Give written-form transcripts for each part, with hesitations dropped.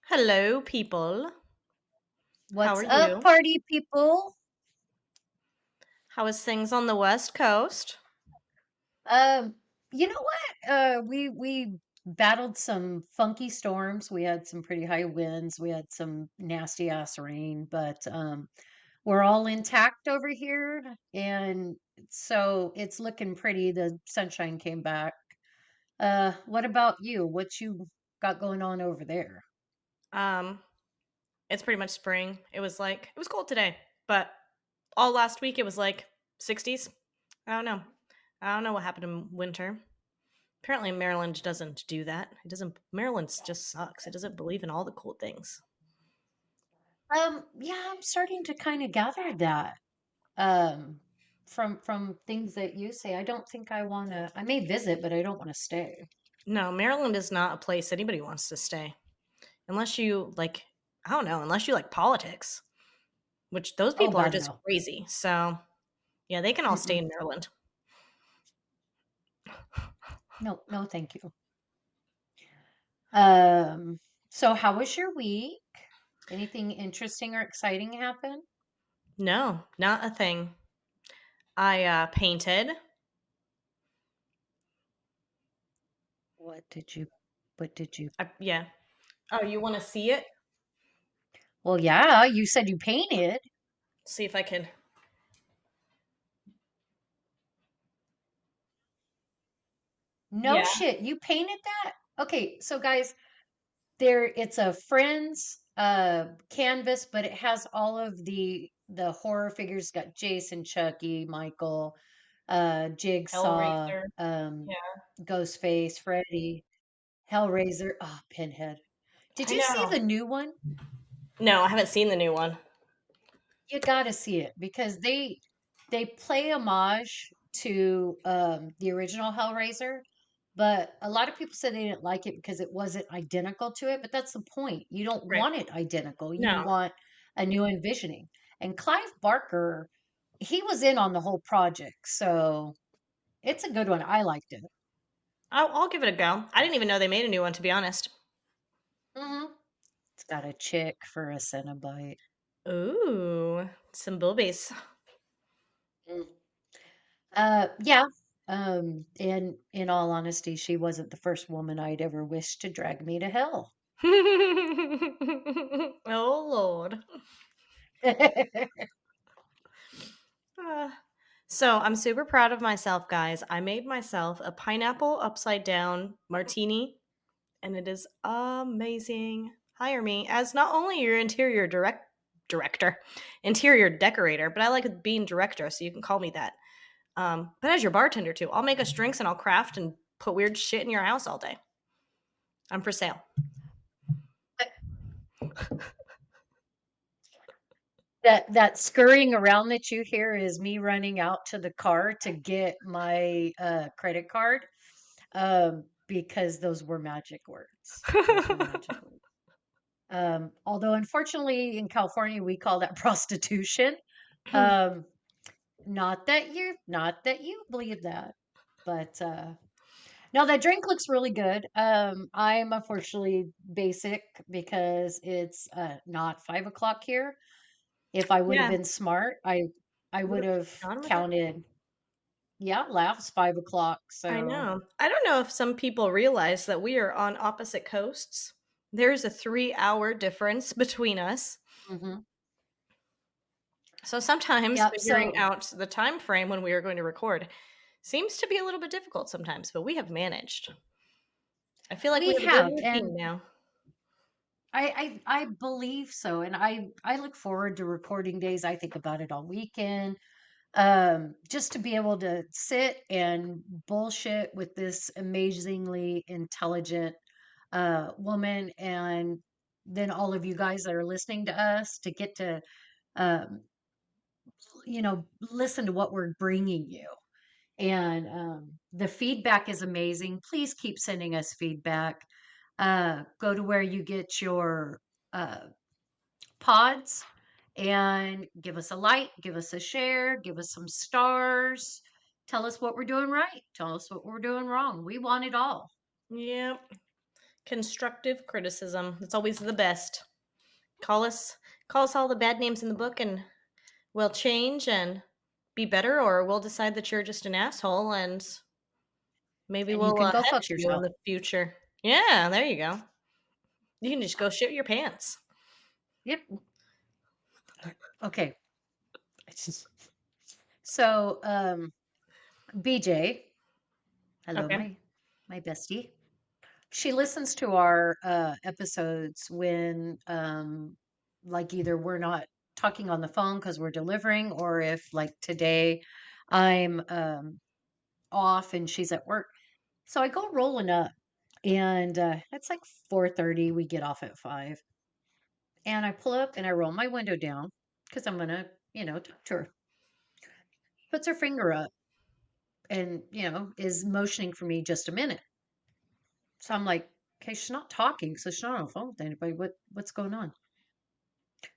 Hello, people. How are What's up, you? party people? How is things on the West Coast? Um, you know what? We battled some funky storms. We had some pretty high winds. We had some nasty ass rain, but we're all intact over here, and so it's looking pretty. The sunshine came back. What about you? What you got going on over there? Um, it's pretty much spring. It was cold today, but all last week it was like 60s. I don't know. I don't know what happened in winter. Apparently Maryland doesn't do that. It doesn't Maryland just sucks. It doesn't believe in all the cool things. Yeah, I'm starting to kind of gather that. um from things that you say. I don't think I may visit, but I don't want to stay. No, Maryland is not a place anybody wants to stay. Unless you like I don't know, unless you like politics, which those Oh people are god, just no. crazy. So, yeah, they can all stay Mm-mm. in Maryland. No, no, thank you. um so how was your week? Anything interesting or exciting happen? No, not a thing. I painted. What did you what did you Yeah. Oh, you want to see it? Well, yeah, you said you painted. See if I can. No Yeah. shit, you painted that? Okay, so guys, there it's a Friends canvas, but it has all of the horror figures. Got Jason, Chucky, Michael, Jigsaw, Hellraiser. Yeah. Ghostface, Freddy, Hellraiser, Pinhead. Did I you see know. the new one? No, I haven't seen the new one. You got to see it because they play homage to the original Hellraiser, but a lot of people said they didn't like it because it wasn't identical to it. But that's the point. You don't Right. want it identical. You No. want a new envisioning. And Clive Barker, he was in on the whole project, so it's a good one. I liked it. I'll give it a go. I didn't even know they made a new one, to be honest. Hmm. It's got a chick for a Cenobite. Ooh, some boobies. Yeah. And in all honesty, she wasn't the first woman I'd ever wished to drag me to hell. Oh, Lord. Uh, so I'm super proud of myself, guys. I made myself a pineapple upside down martini, and it is amazing. Hire me as not only your director, interior decorator, but I like being director, so you can call me that. But as your bartender too, I'll make us drinks and I'll craft and put weird shit in your house all day. I'm for sale. That scurrying around that you hear is me running out to the car to get my credit card, because those were magic words. Those were magic words. Although unfortunately in California we call that prostitution. Um, not that you believe that, but no, that drink looks really good. I'm unfortunately basic because it's not 5 o'clock here. If I would have Yeah, been smart, I you would would have have gone with it. counted. Yeah, laughs 5 o'clock. I So know. I don't know if some people realize that we are on opposite coasts. There's a 3 hour difference between us. mhm. So sometimes Yep. figuring So out the time frame when we are going to record seems to be a little bit difficult sometimes, but we have managed. I feel like we we have a good have, routine and now. I believe so, and I look forward to recording days. I think about it all weekend. Just to be able to sit and bullshit with this amazingly intelligent woman, and then all of you guys that are listening to us to get to um, listen to what we're bringing you. And the feedback is amazing. Please keep sending us feedback. Go to where you get your uh, pods and give us a like, give us a share, give us some stars. Tell us what we're doing right. Tell us what we're doing wrong. We want it all. Yep. Constructive criticism. It's always the best. Call us call us all the bad names in the book and we'll change and be better, or we'll decide that you're just an asshole and maybe And you we'll can go head fuck you in yourself. the future. Yeah, there you go. You can just go shit your pants. Yep. Okay. So, BJ, hello, Okay. my bestie. She listens to our episodes when, like, either we're not talking on the phone because we're delivering, or if, like, today I'm off and she's at work. So I go rolling up, and it's like 4:30. We get off at 5, and I pull up and I roll my window down because I'm gonna, talk to her. Puts her finger up and is motioning for me just a minute. So I'm like, okay, she's not talking, so she's not on the phone with anybody. What's going on?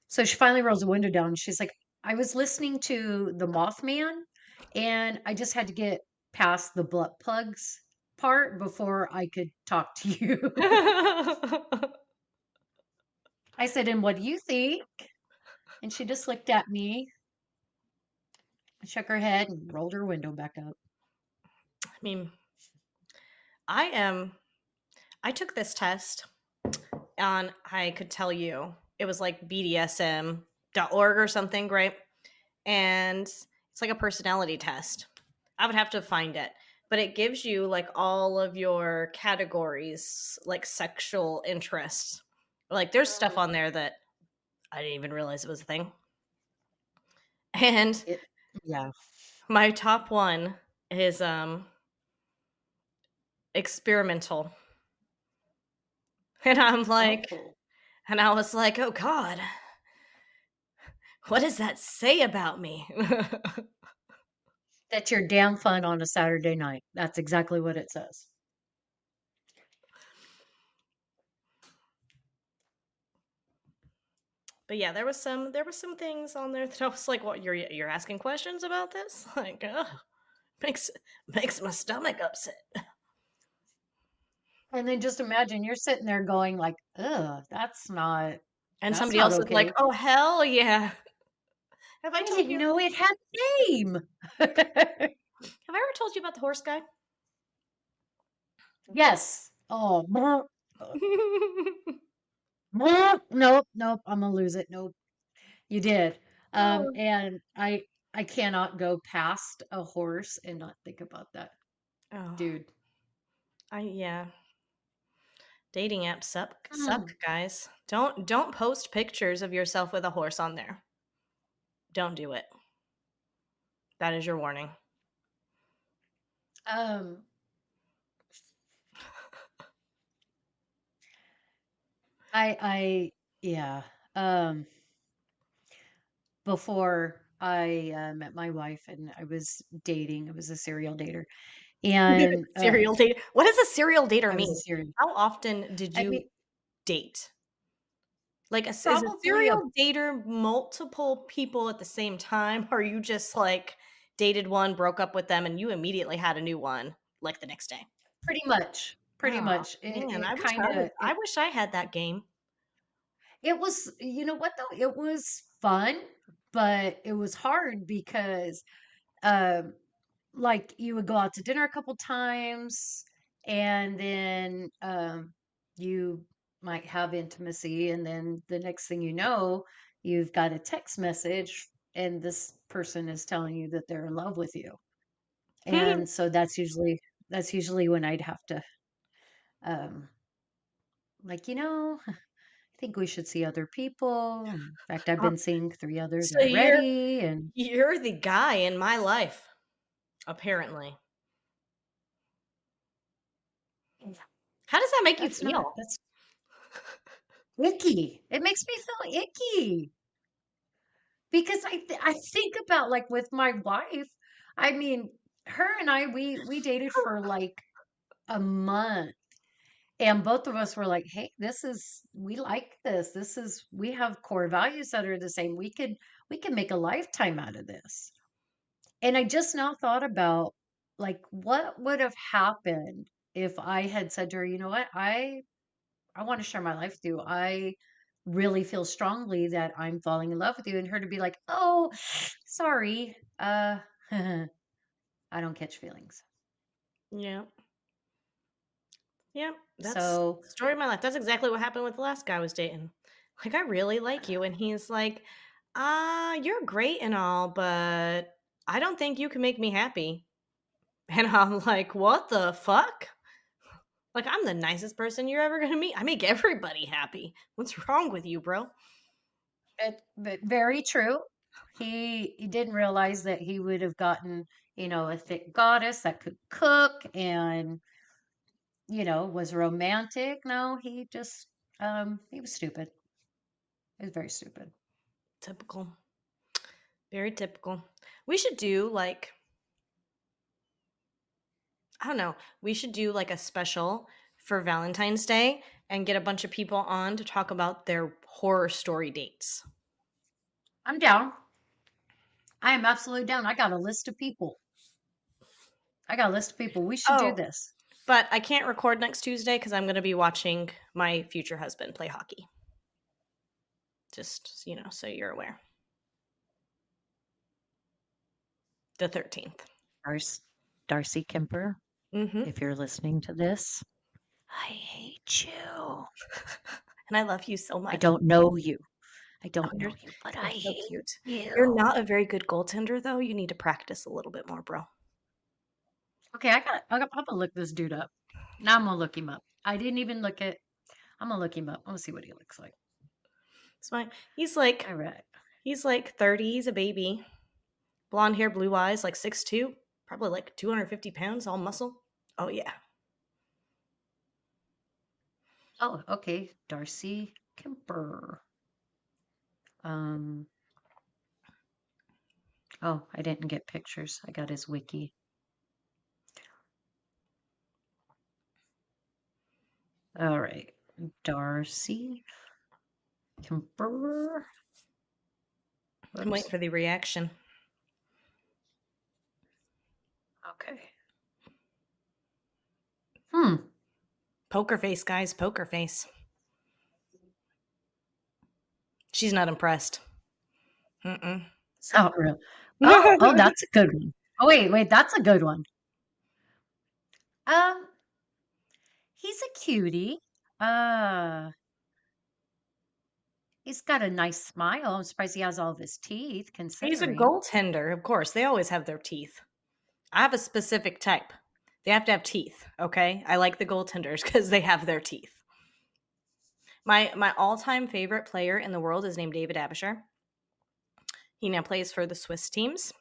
So she finally rolls the window down and she's like, I was listening to the Mothman and I just had to get past the butt plugs part before I could talk to you. I said, and what do you think? And she just looked at me, shook her head, and rolled her window back up. I mean, I am I took this test on, I could tell you it was like BDSM.org or something, right? And it's like a personality test. I would have to find it, but it gives you like all of your categories, like sexual interests. Like there's stuff Mm. on there that I didn't even realize it was a thing. And It, yeah. my top one is experimental. And I'm like, Oh, and I was like, oh God, what does that say about me? that you're damn fun on a Saturday night. That's exactly what it says. But yeah, there was some things on there that I was like, "What, you're asking questions about this?" Like, makes makes my stomach upset. And then just imagine you're sitting there going like, ugh, And that's somebody not else is like, okay. "Oh hell yeah!" Have I I told didn't you? know it had a name. Have I ever told you about the horse guy? Yes. Oh, nope, nope. I'm gonna lose it. Nope, you did. Oh, And I cannot go past a horse and not think about that oh, dude. yeah. Dating apps suck, Mm. guys. Don't post pictures of yourself with a horse on there. Don't do it. That is your warning. Um, I yeah. Um, Before I met my wife and I was dating, I was a serial dater, and Serial date. What does a serial dater I was a mean? serial. How often did I you mean, date? Like, is a probably a serial dater multiple people at the same time, or you just, like, dated one, broke up with them, and you immediately had a new one, like, the next day? pretty much, pretty Oh, much. man, It kind of I wish I had that game. it was, you know what though? It was fun, but it was hard because um like you would go out to dinner a couple times and then you might have intimacy and then the next thing you know, you've got a text message and this person is telling you that they're in love with you. And so that's usually when I'd have to um like, I think we should see other people. In fact, I've Oh, been seeing 3 others so you're already, and you're the guy in my life, apparently. yeah, How does that make you that's not feel? that's icky. It makes me feel icky because I think about, like, with my wife, I mean, her and I, we dated for, like, a month, and both of us were like, "Hey, this is we like this. This is we have core values that are the same. We could make a lifetime out of this." And I just now thought about, like, what would have happened if I had said to her, "You know what? I want to share my life with you. I really feel strongly that I'm falling in love with you, and her to be like, "Oh, sorry. I don't catch feelings." Yeah. Yeah. That's So, the story of my life. That's exactly what happened with the last guy I was dating. Like, I really like you. And he's like, you're great and all, but I don't think you can make me happy. And I'm like, what the fuck? Like, I'm the nicest person you're ever going to meet. I make everybody happy. What's wrong with you, bro? but very true. He didn't realize that he would have gotten, a thick goddess that could cook and, was romantic. No, he was stupid. He was very stupid. Typical. Very typical. We should do like, I don't know, we should do like a special for Valentine's Day and get a bunch of people on to talk about their horror story dates. I'm down. I am absolutely down. I got a list of people. I got a list of people. We should do Oh, this. but I can't record next Tuesday because I'm going to be watching my future husband play hockey. Just, so you're aware. The 13th. Darcy, Darcy Kemper, Mm-hmm. if you're listening to this, I hate you. And I love you so I much. don't know you. I Oh, don't know you, but I you're so hate cute. You're you. not a very good goaltender, though. You need to practice a little bit more, bro. Okay, I'm gonna look this dude up. Now I'm gonna look him up. I didn't even look at. I'm gonna look him up. I'm gonna see what he looks like. It's fine. He's like 30. He's a baby. Blonde hair, blue eyes, like 6'2", probably like 250 pounds, all muscle. Oh, yeah. Oh, okay. Darcy Kemper. Um. Oh, I didn't get pictures. I got his wiki. All right. Darcy Kemper. I'm waiting Whoops. for the reaction. Okay. Hmm. Poker face, guys. Poker face. She's not impressed. Mm-mm. It's not real. Oh, that's a good one. Oh, wait, that's a good one. Um, he's a cutie. Uh, he's got a nice smile. I'm surprised he has all of his teeth, He's a considering. goaltender, of course. They always have their teeth. I have a specific type. They have to have teeth, okay? I like the goaltenders because they have their teeth. My all-time favorite player in the world is named David Abisher. He now plays for the Swiss teams.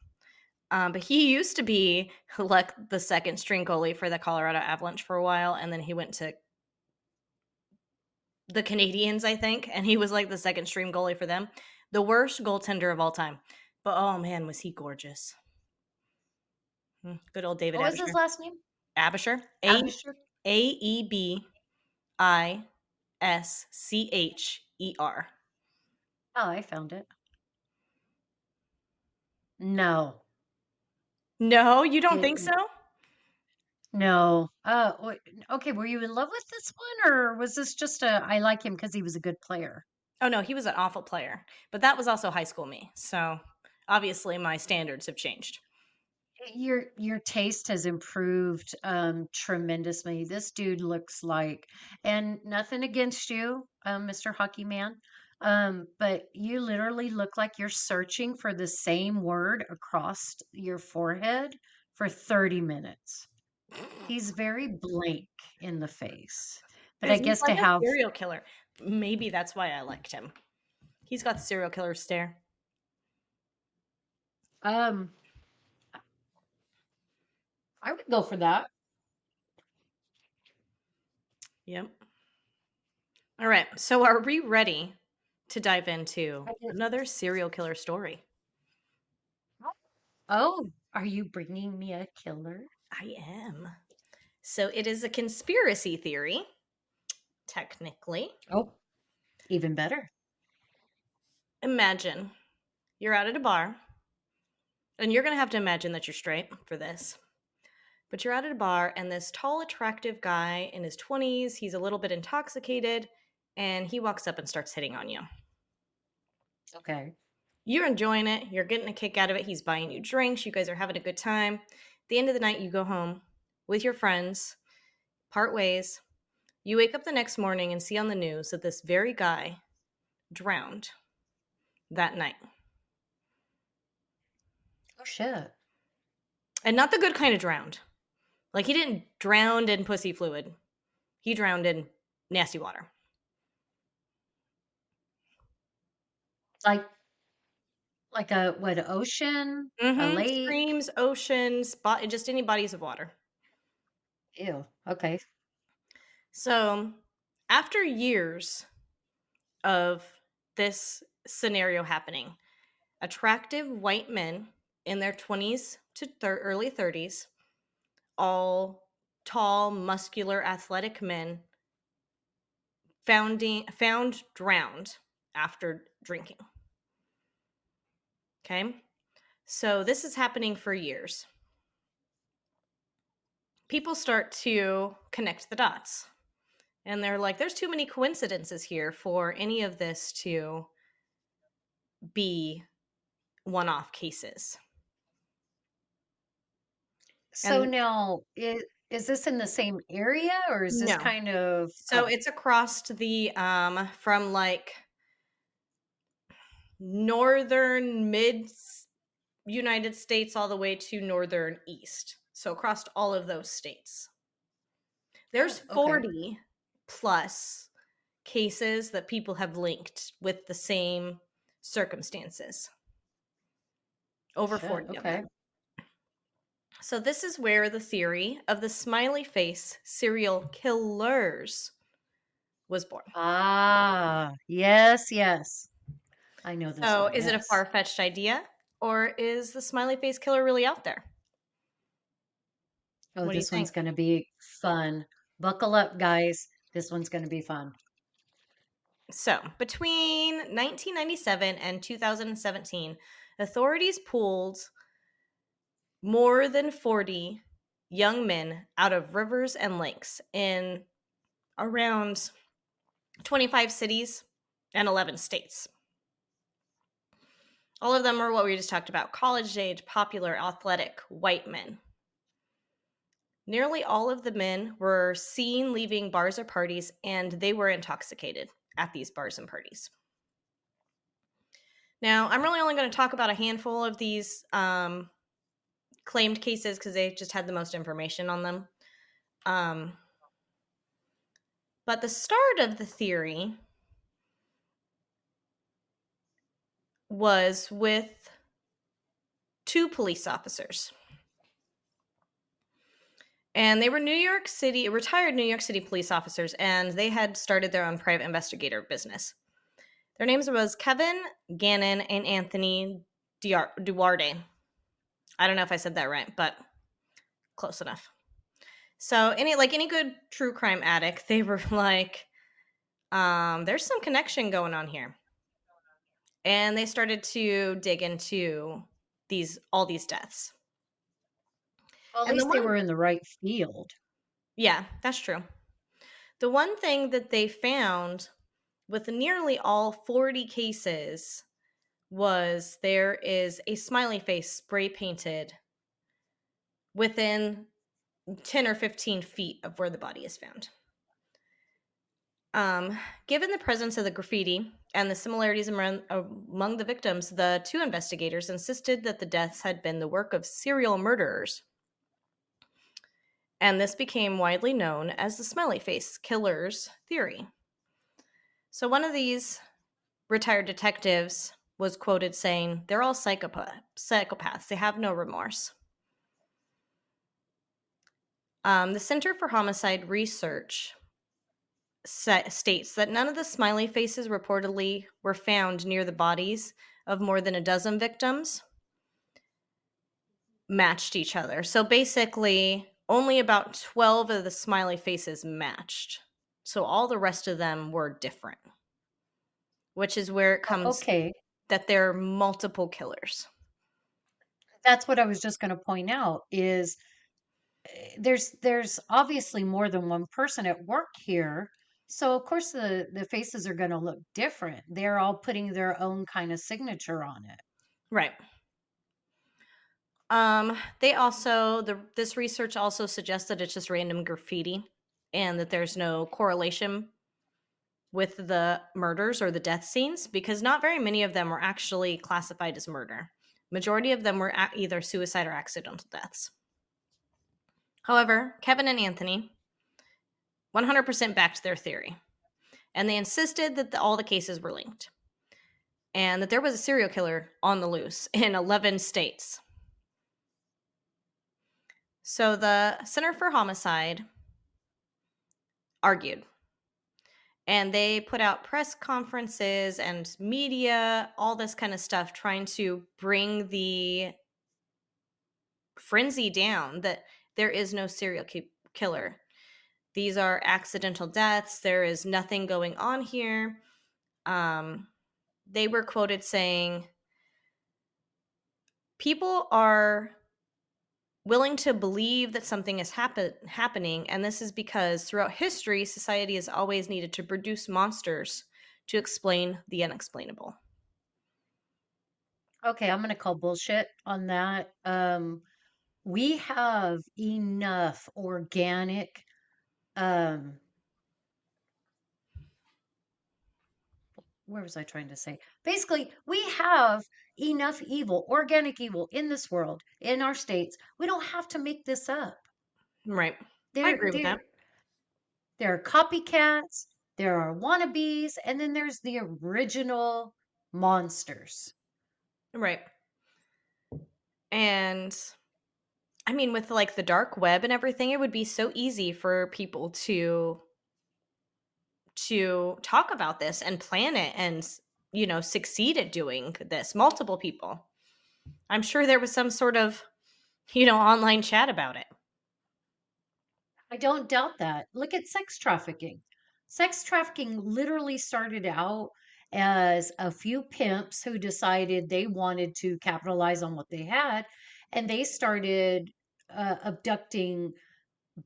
But he used to be like the second string goalie for the Colorado Avalanche for a while, and then he went to the Canadians, I think, and he was like the second string goalie for them. The worst goaltender of all time. But oh man, was he gorgeous. Good old David What was his Abisher. last name? Abisher. Abishur? Aebischer. Oh, I found it. No. No, you don't think so? It, no. Okay. Were you in love with this one, or was this just I like him because he was a good player? Oh no, he was an awful player. But that was also high school me. So obviously my standards have changed. Your taste has improved tremendously. This dude looks like, and nothing against you, Mr. Hockey Man, but you literally look like you're searching for the same word across your forehead for 30 minutes. He's very blank in the face, but I He's guess like to a have, serial killer. Maybe that's why I liked him. He's got the serial killer stare. um, I would go for that. Yep. All right. So are we ready to dive into I did- another serial killer story? Oh, are you bringing me a killer? I am. So it is a conspiracy theory, technically. Oh, even better. Imagine you're out at a bar, and you're going to have to imagine that you're straight for this. But you're out at a bar, and this tall, attractive guy in his 20s, he's a little bit intoxicated, and he walks up and starts hitting on you. Okay. You're enjoying it. You're getting a kick out of it. He's buying you drinks. You guys are having a good time. At the end of the night, you go home with your friends, part ways. You wake up the next morning and see on the news that this very guy drowned that night. Oh shit. And not the good kind of drowned. Like, he didn't drown in pussy fluid, he drowned in nasty water. Like a what, an ocean? A Mm-hmm. lake? Streams, oceans, just any bodies of water. Ew. Okay. So, after years of this scenario happening, attractive white men in their 20s to early 30s, all tall, muscular, athletic men, found drowned after drinking. Okay? So this is happening for years. People start to connect the dots. And they're like, there's too many coincidences here for any of this to be one off cases. So And now, is this in the same area, or is this no. kind of So it's across the from like northern mid United States all the way to northern east. So across all of those states. There's oh, okay. 40 plus cases that people have linked with the same circumstances. Over Shit. 40 of Okay. them. So this is where the theory of the smiley face serial killers was born. Ah, yes, yes. I know this So one. is it a Yes. far-fetched idea, or is the smiley face killer really out there? Oh, What do you this one's think? going to be fun. Buckle up, guys. This one's going to be fun. So, between 1997 and 2017, authorities pulled more than 40 young men out of rivers and lakes in around 25 cities and 11 states. All of them are what we just talked about: college age, popular, athletic, white men. Nearly all of the men were seen leaving bars or parties, and they were intoxicated at these bars and parties. Now, I'm really only going to talk about a handful of these claimed cases because they just had the most information on them. Um, but the start of the theory was with two police officers. And they were retired New York City police officers, and they had started their own private investigator business. Their names was Kevin Gannon and Anthony Duarte. I don't know if I said that right, but close enough. So any good true crime addict, they were like, there's some connection going on here. And they started to dig into all these deaths. Well, at And the least they one were in the right field. Yeah, that's true. The one thing that they found with nearly all 40 cases was there is a smiley face spray painted within 10 or 15 feet of where the body is found. Given the presence of the graffiti and the similarities among the victims, the two investigators insisted that the deaths had been the work of serial murderers. And this became widely known as the smiley face killers theory. So one of these retired detectives was quoted saying, "They're all psychopaths. They have no remorse." The Center for Homicide Research states that none of the smiley faces reportedly were found near the bodies of more than a dozen victims matched each other. So basically, only about 12 of the smiley faces matched. So all the rest of them were different, which is where it comes Okay. that there are multiple killers. That's what I was just going to point out is there's obviously more than one person at work here. So of course the faces are going to look different. They're all putting their own kind of signature on it. Right. They also this research also suggests that it's just random graffiti and that there's no correlation with the murders or the death scenes because not very many of them were actually classified as murder. Majority of them were either suicide or accidental deaths. However, Kevin and Anthony 100% backed their theory, and they insisted that all the cases were linked and that there was a serial killer on the loose in 11 states. So the Center for Homicide argued, and they put out press conferences and media, all this kind of stuff, trying to bring the frenzy down that there is no serial killer. These are accidental deaths. There is nothing going on here. They were quoted saying, people are willing to believe that something is happening, and this is because throughout history, society has always needed to produce monsters to explain the unexplainable. Okay, I'm going to call bullshit on that. We have enough organic, um, where was I trying to say? Basically, we have enough evil, organic evil in this world, in our states. We don't have to make this up. Right. I There, agree with that. there, there are copycats, there are wannabes, and then there's the original monsters. Right. And I mean, with like the dark web and everything, it would be so easy for people to talk about this and plan it and succeed at doing this. Multiple people. I'm sure there was some sort of online chat about it. I don't doubt that. Look at sex trafficking. Sex trafficking literally started out as a few pimps who decided they wanted to capitalize on what they had, and they started abducting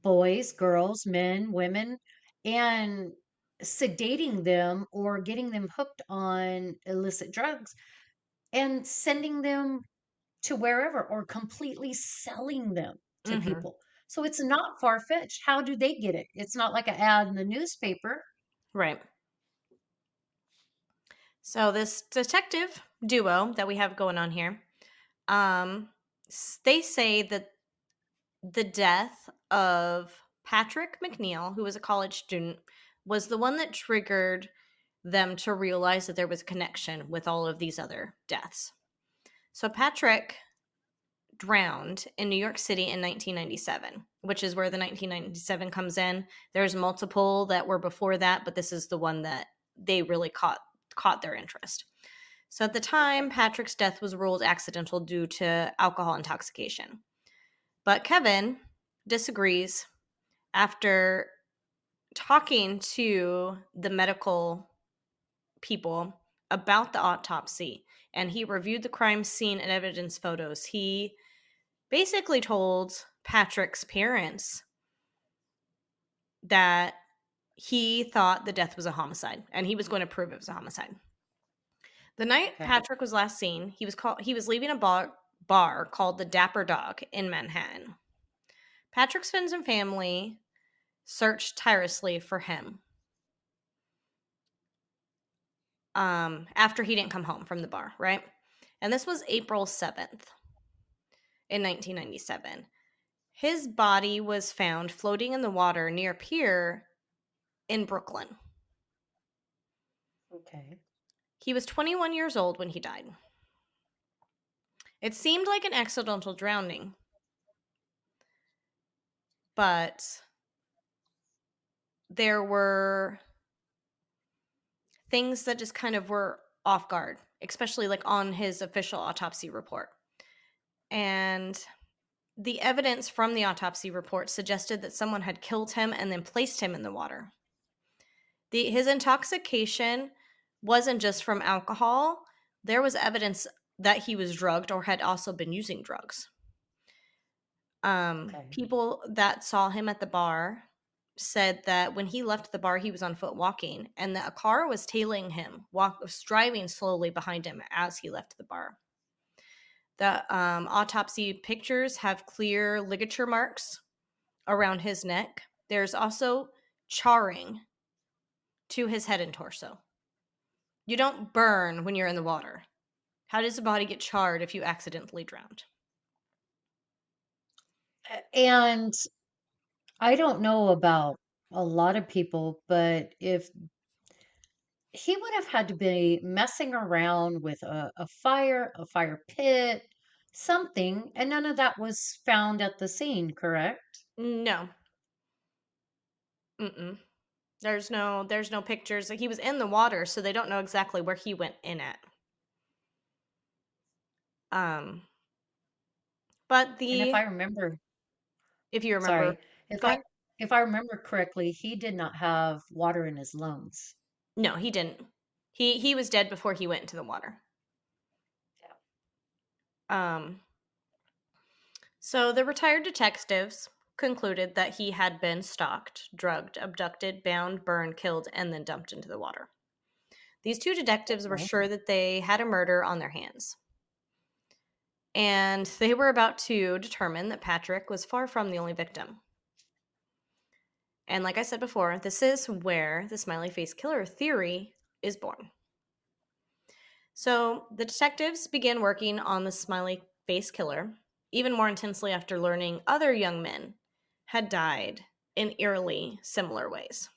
boys, girls, men, women, and sedating them or getting them hooked on illicit drugs and sending them to wherever or completely selling them to Hmm. people. So it's not far fetched. How do they get it? It's not like an ad in the newspaper. Right. So this detective duo that we have going on here, um, they say that the death of Patrick McNeil, who was a college student, was the one that triggered them to realize that there was a connection with all of these other deaths. So Patrick drowned in New York City in 1997, which is where the 1997 comes in. There's multiple that were before that, but this is the one that they really caught their interest. So at the time, Patrick's death was ruled accidental due to alcohol intoxication. But Kevin disagrees after talking to the medical people about the autopsy, and he reviewed the crime scene and evidence photos. He basically told Patrick's parents that he thought the death was a homicide and he was going to prove it was a homicide. The night Okay. Patrick was last seen, he was leaving a bar called the Dapper Dog in Manhattan. Patrick's friends and family searched tirelessly for him after he didn't come home from the bar, right? And this was April 7th in 1997. His body was found floating in the water near a pier in Brooklyn. Okay. He was 21 years old when he died. It seemed like an accidental drowning, but there were things that just kind of were off guard, especially like on his official autopsy report. And the evidence from the autopsy report suggested that someone had killed him and then placed him in the water. His intoxication wasn't just from alcohol, there was evidence that he was drugged or had also been using drugs. Okay. People that saw him at the bar said that when he left the bar, he was on foot walking, and that a car was tailing him, was driving slowly behind him as he left the bar. The autopsy pictures have clear ligature marks around his neck. There's also charring to his head and torso. You don't burn when you're in the water. How does a body get charred if you accidentally drowned? And I don't know about a lot of people, but if he would have had to be messing around with a fire pit, something, and none of that was found at the scene, correct? No. Mm-mm. There's no pictures. Like, he was in the water, so they don't know exactly where he went in at. Um, but And if I the remember, if you remember, sorry, if go ahead. I remember correctly, he did not have water in his lungs. No, he didn't. He was dead before he went into the water. Yeah. Um, so the retired detectives concluded that he had been stalked, drugged, abducted, bound, burned, killed, and then dumped into the water. These two detectives were Oh, sure that they had a murder on their hands. And they were about to determine that Patrick was far from the only victim. And like I said before, this is where the smiley face killer theory is born. So the detectives began working on the smiley face killer even more intensely after learning other young men had died in eerily similar ways.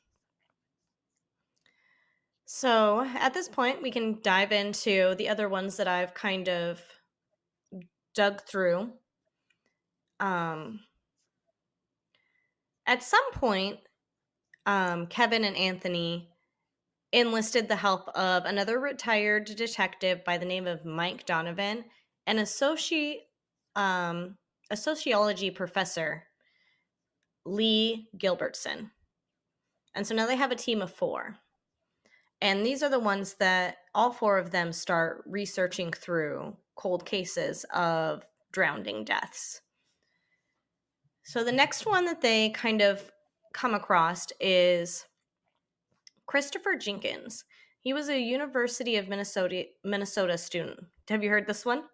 So at this point, we can dive into the other ones that I've kind of dug through. Um, at some point, Kevin and Anthony enlisted the help of another retired detective by the name of Mike Donovan and a sociology professor, Lee Gilbertson. And so now they have a team of 4. And these are the ones that all 4 of them start researching through cold cases of drowning deaths. So the next one that they kind of come across is Christopher Jenkins. He was a University of Minnesota student. Have you heard this one?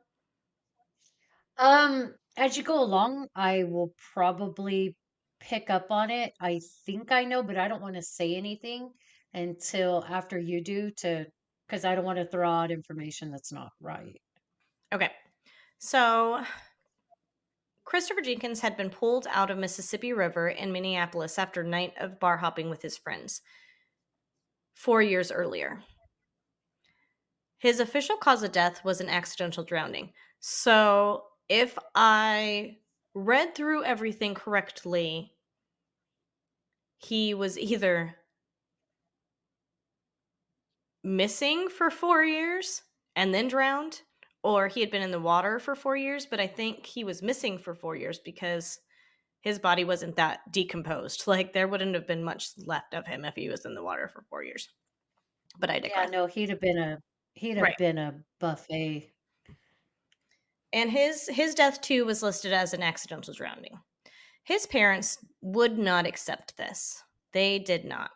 As you go along, I will probably pick up on it. I think I know, but I don't want to say anything until after you do to, because I don't want to throw out information that's not right. Okay. So Christopher Jenkins had been pulled out of Mississippi River in Minneapolis after a night of bar hopping with his friends 4 years earlier. His official cause of death was an accidental drowning. So if I read through everything correctly, he was either missing for 4 years and then drowned, or he had been in the water for 4 years, but I think he was missing for 4 years because his body wasn't that decomposed. Like, there wouldn't have been much left of him if he was in the water for 4 years. But I Yeah, digress. no, he'd have Right. been a buffet. And his death too was listed as an accidental drowning. His parents would not accept this. They did not.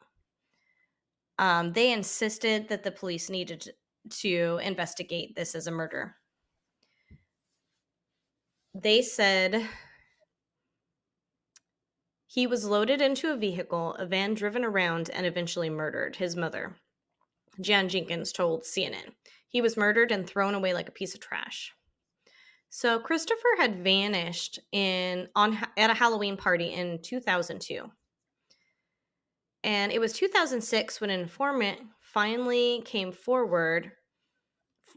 They insisted that the police needed to investigate this as a murder. They said he was loaded into a vehicle, a van driven around, and eventually murdered. His mother, Jan Jenkins, told CNN. He was murdered and thrown away like a piece of trash. So Christopher had vanished at a Halloween party in 2002. And it was 2006 when an informant finally came forward.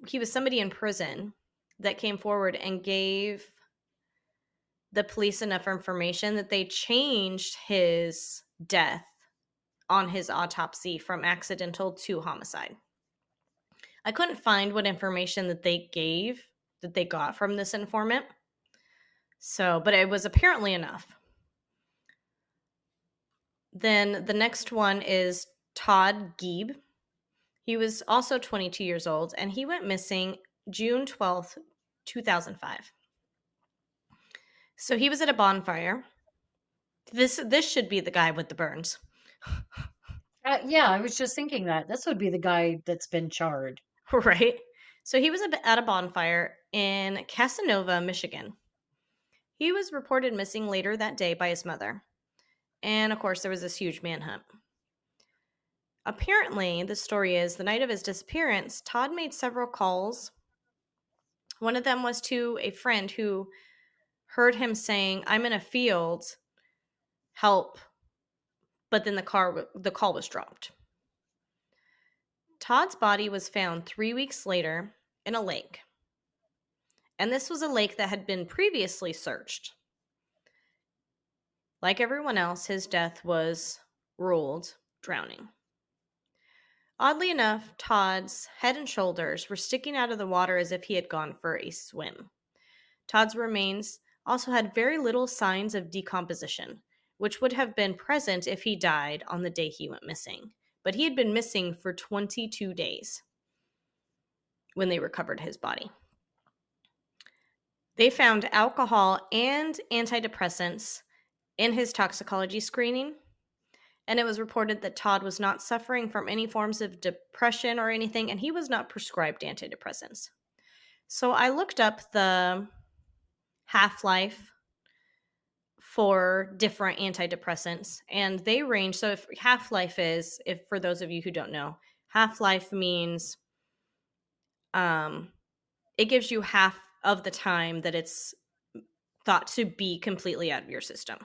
He was somebody in prison that came forward and gave the police enough information that they changed his death on his autopsy from accidental to homicide. I couldn't find what information that they got from this informant. So, but it was apparently enough. Then the next one is Todd Geeb. He was also 22 years old and he went missing June 12th, 2005. So he was at a bonfire. This should be the guy with the burns, Yeah, I was just thinking that this would be the guy that's been charred. right? So he was at a bonfire in Casanova, Michigan. He was reported missing later that day by his mother. And of course, there was this huge manhunt. Apparently, the story is the night of his disappearance, Todd made several calls. One of them was to a friend who heard him saying, "I'm in a field, help," but then the call was dropped. Todd's body was found 3 weeks later in a lake. And this was a lake that had been previously searched. Like everyone else, his death was ruled drowning. Oddly enough, Todd's head and shoulders were sticking out of the water as if he had gone for a swim. Todd's remains also had very little signs of decomposition, which would have been present if he died on the day he went missing. But he had been missing for 22 days when they recovered his body. They found alcohol and antidepressants in his toxicology screening, and it was reported that Todd was not suffering from any forms of depression or anything, and he was not prescribed antidepressants. So I looked up the half life for different antidepressants, and they range. So, if half life is, if for those of you who don't know, half life means um, it gives you half of the time that it's thought to be completely out of your system.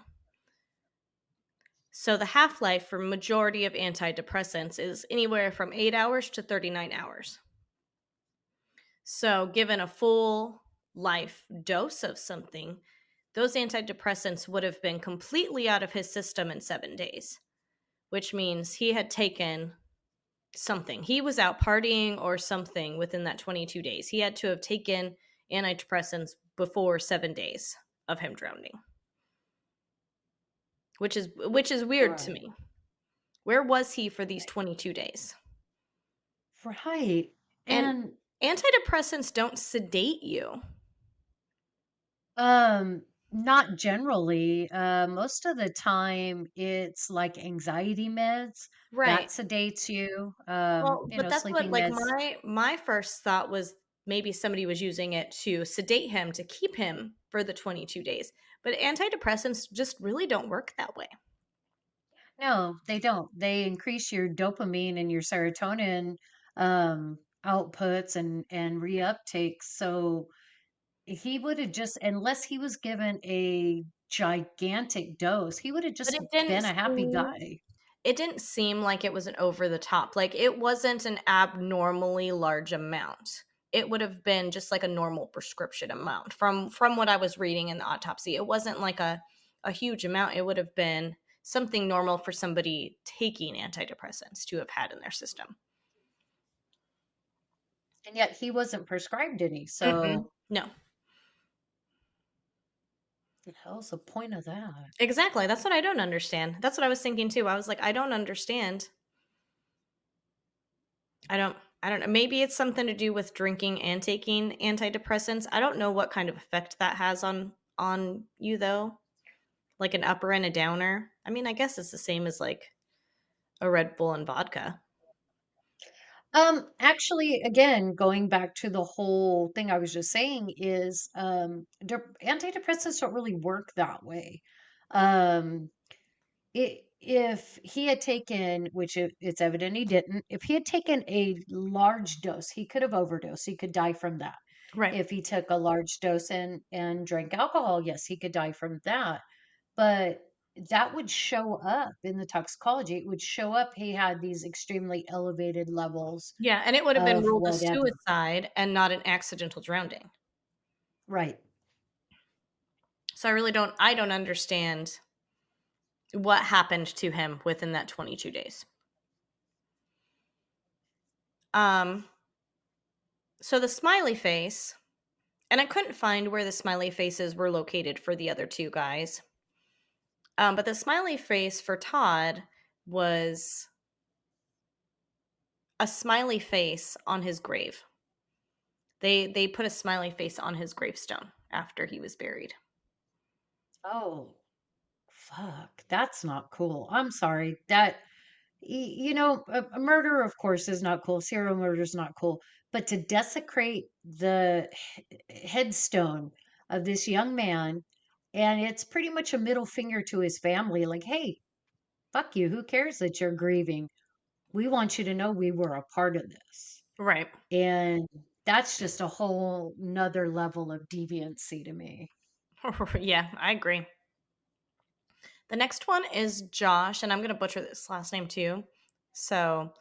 So the half life for majority of antidepressants is anywhere from 8 hours to 39 hours. So given a full life dose of something, those antidepressants would have been completely out of his system in 7 days, which means he had taken something. He was out partying or something within that 22 days. He had to have taken antidepressants before 7 days of him drowning. Which is weird to Right. me. Where was he for these 22 days? Right. And And antidepressants don't sedate you. um not generally. Most of the time it's like anxiety meds that Right. sedates you. Well, You but know, that's what, sleeping like, meds. my first thought was maybe somebody was using it to sedate him to keep him for the 22 days. But antidepressants just really don't work that way. No, they don't. They increase your dopamine and your serotonin outputs and reuptake. So he would have just, unless he was given a gigantic dose, he would have But just been a happy guy. it didn't seem like it was an over the top. Like, it wasn't an abnormally large amount. It would have been just like a normal prescription amount from what I was reading in the autopsy. It wasn't like a huge amount. It would have been something normal for somebody taking antidepressants to have had in their system. And yet he wasn't prescribed any. Mm-mm. So No. the hell's the point of that? Exactly. That's what I don't understand. That's what I was thinking too. I was like, I don't understand. I don't know. Maybe it's something to do with drinking and taking antidepressants. I don't know what kind of effect that has on you though. Like an upper and a downer. I mean, I guess it's the same as like a Red Bull and vodka. Actually, again, going back to the whole thing I was just saying is, antidepressants don't really work that way. Um, if he had taken, which it's evident he didn't, if he had taken a large dose, he could have overdosed. He could die from that. Right. If he took a large dose and drank alcohol, yes, he could die from that. But that would show up in the toxicology. It would show up he had these extremely elevated levels Yeah, and it would have been of ruled a whatever. suicide and not an accidental drowning. Right. So I don't understand what happened to him within that 22 days. Um so the smiley face, and I couldn't find where the smiley faces were located for the other two guys. But the smiley face for Todd was a smiley face on his grave. They put a smiley face on his gravestone after he was buried. Oh, fuck. That's not cool. I'm sorry. That a murder, of course, is not cool. Serial murder is not cool. But to desecrate the headstone of this young man, and it's pretty much a middle finger to his family, like, hey, fuck you. Who cares that you're grieving? We want you to know we were a part of this. Right. And that's just a whole nother level of deviancy to me. Yeah, I agree. The next one is Josh, and I'm going to butcher this last name too. So,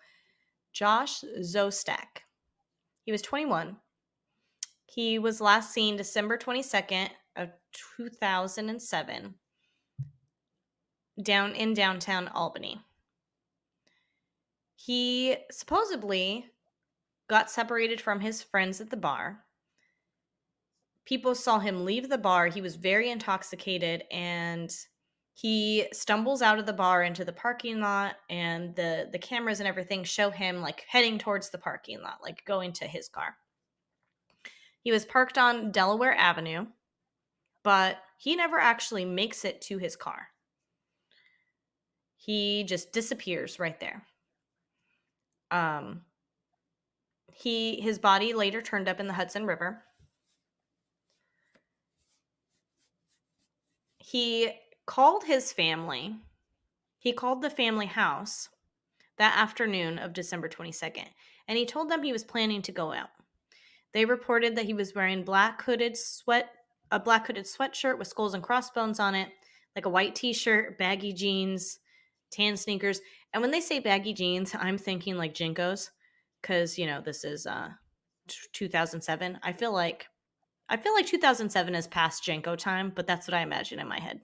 Josh Zostak. He was 21. He was last seen December 22nd of 2007 down in downtown Albany. He supposedly got separated from his friends at the bar. People saw him leave the bar. He was very intoxicated and he stumbles out of the bar into the parking lot, and the cameras and everything show him like heading towards the parking lot, like going to his car. He was parked on Delaware Avenue, but he never actually makes it to his car. He just disappears right there. Um, his body later turned up in the Hudson River. He called his family. He called the family house that afternoon of December 22nd, and he told them he was planning to go out. They reported that he was wearing a black hooded sweatshirt with skulls and crossbones on it, like a white t-shirt, baggy jeans, tan sneakers. And when they say baggy jeans, I'm thinking like Jinkos, because this is 2007. I feel like 2007 is past Jenko time, but that's what I imagine in my head.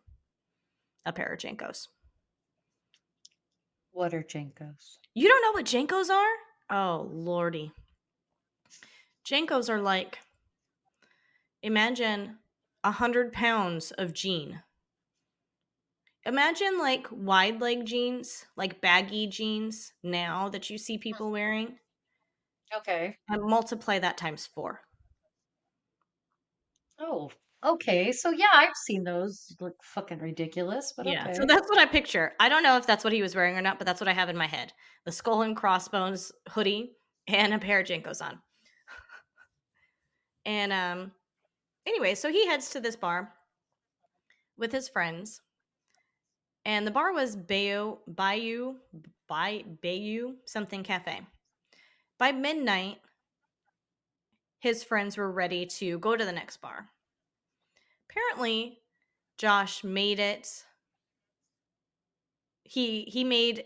A pair of Jenkos. What are Jenkos? You don't know what Jenkos are? Oh lordy. Jenkos are like, imagine 100 pounds of jean. Imagine like wide leg jeans, like baggy jeans now that you see people wearing, Okay. and multiply that times four. Oh, okay. So yeah, I've seen those. Look fucking ridiculous, but Yeah, so okay. that's what I picture. I don't know if that's what he was wearing or not, but that's what I have in my head. The skull and crossbones hoodie and a pair of Jinkos on. And anyway, so he heads to this bar with his friends, and the bar was Bayou something cafe. By midnight, his friends were ready to go to the next bar. Apparently, Josh made it. He made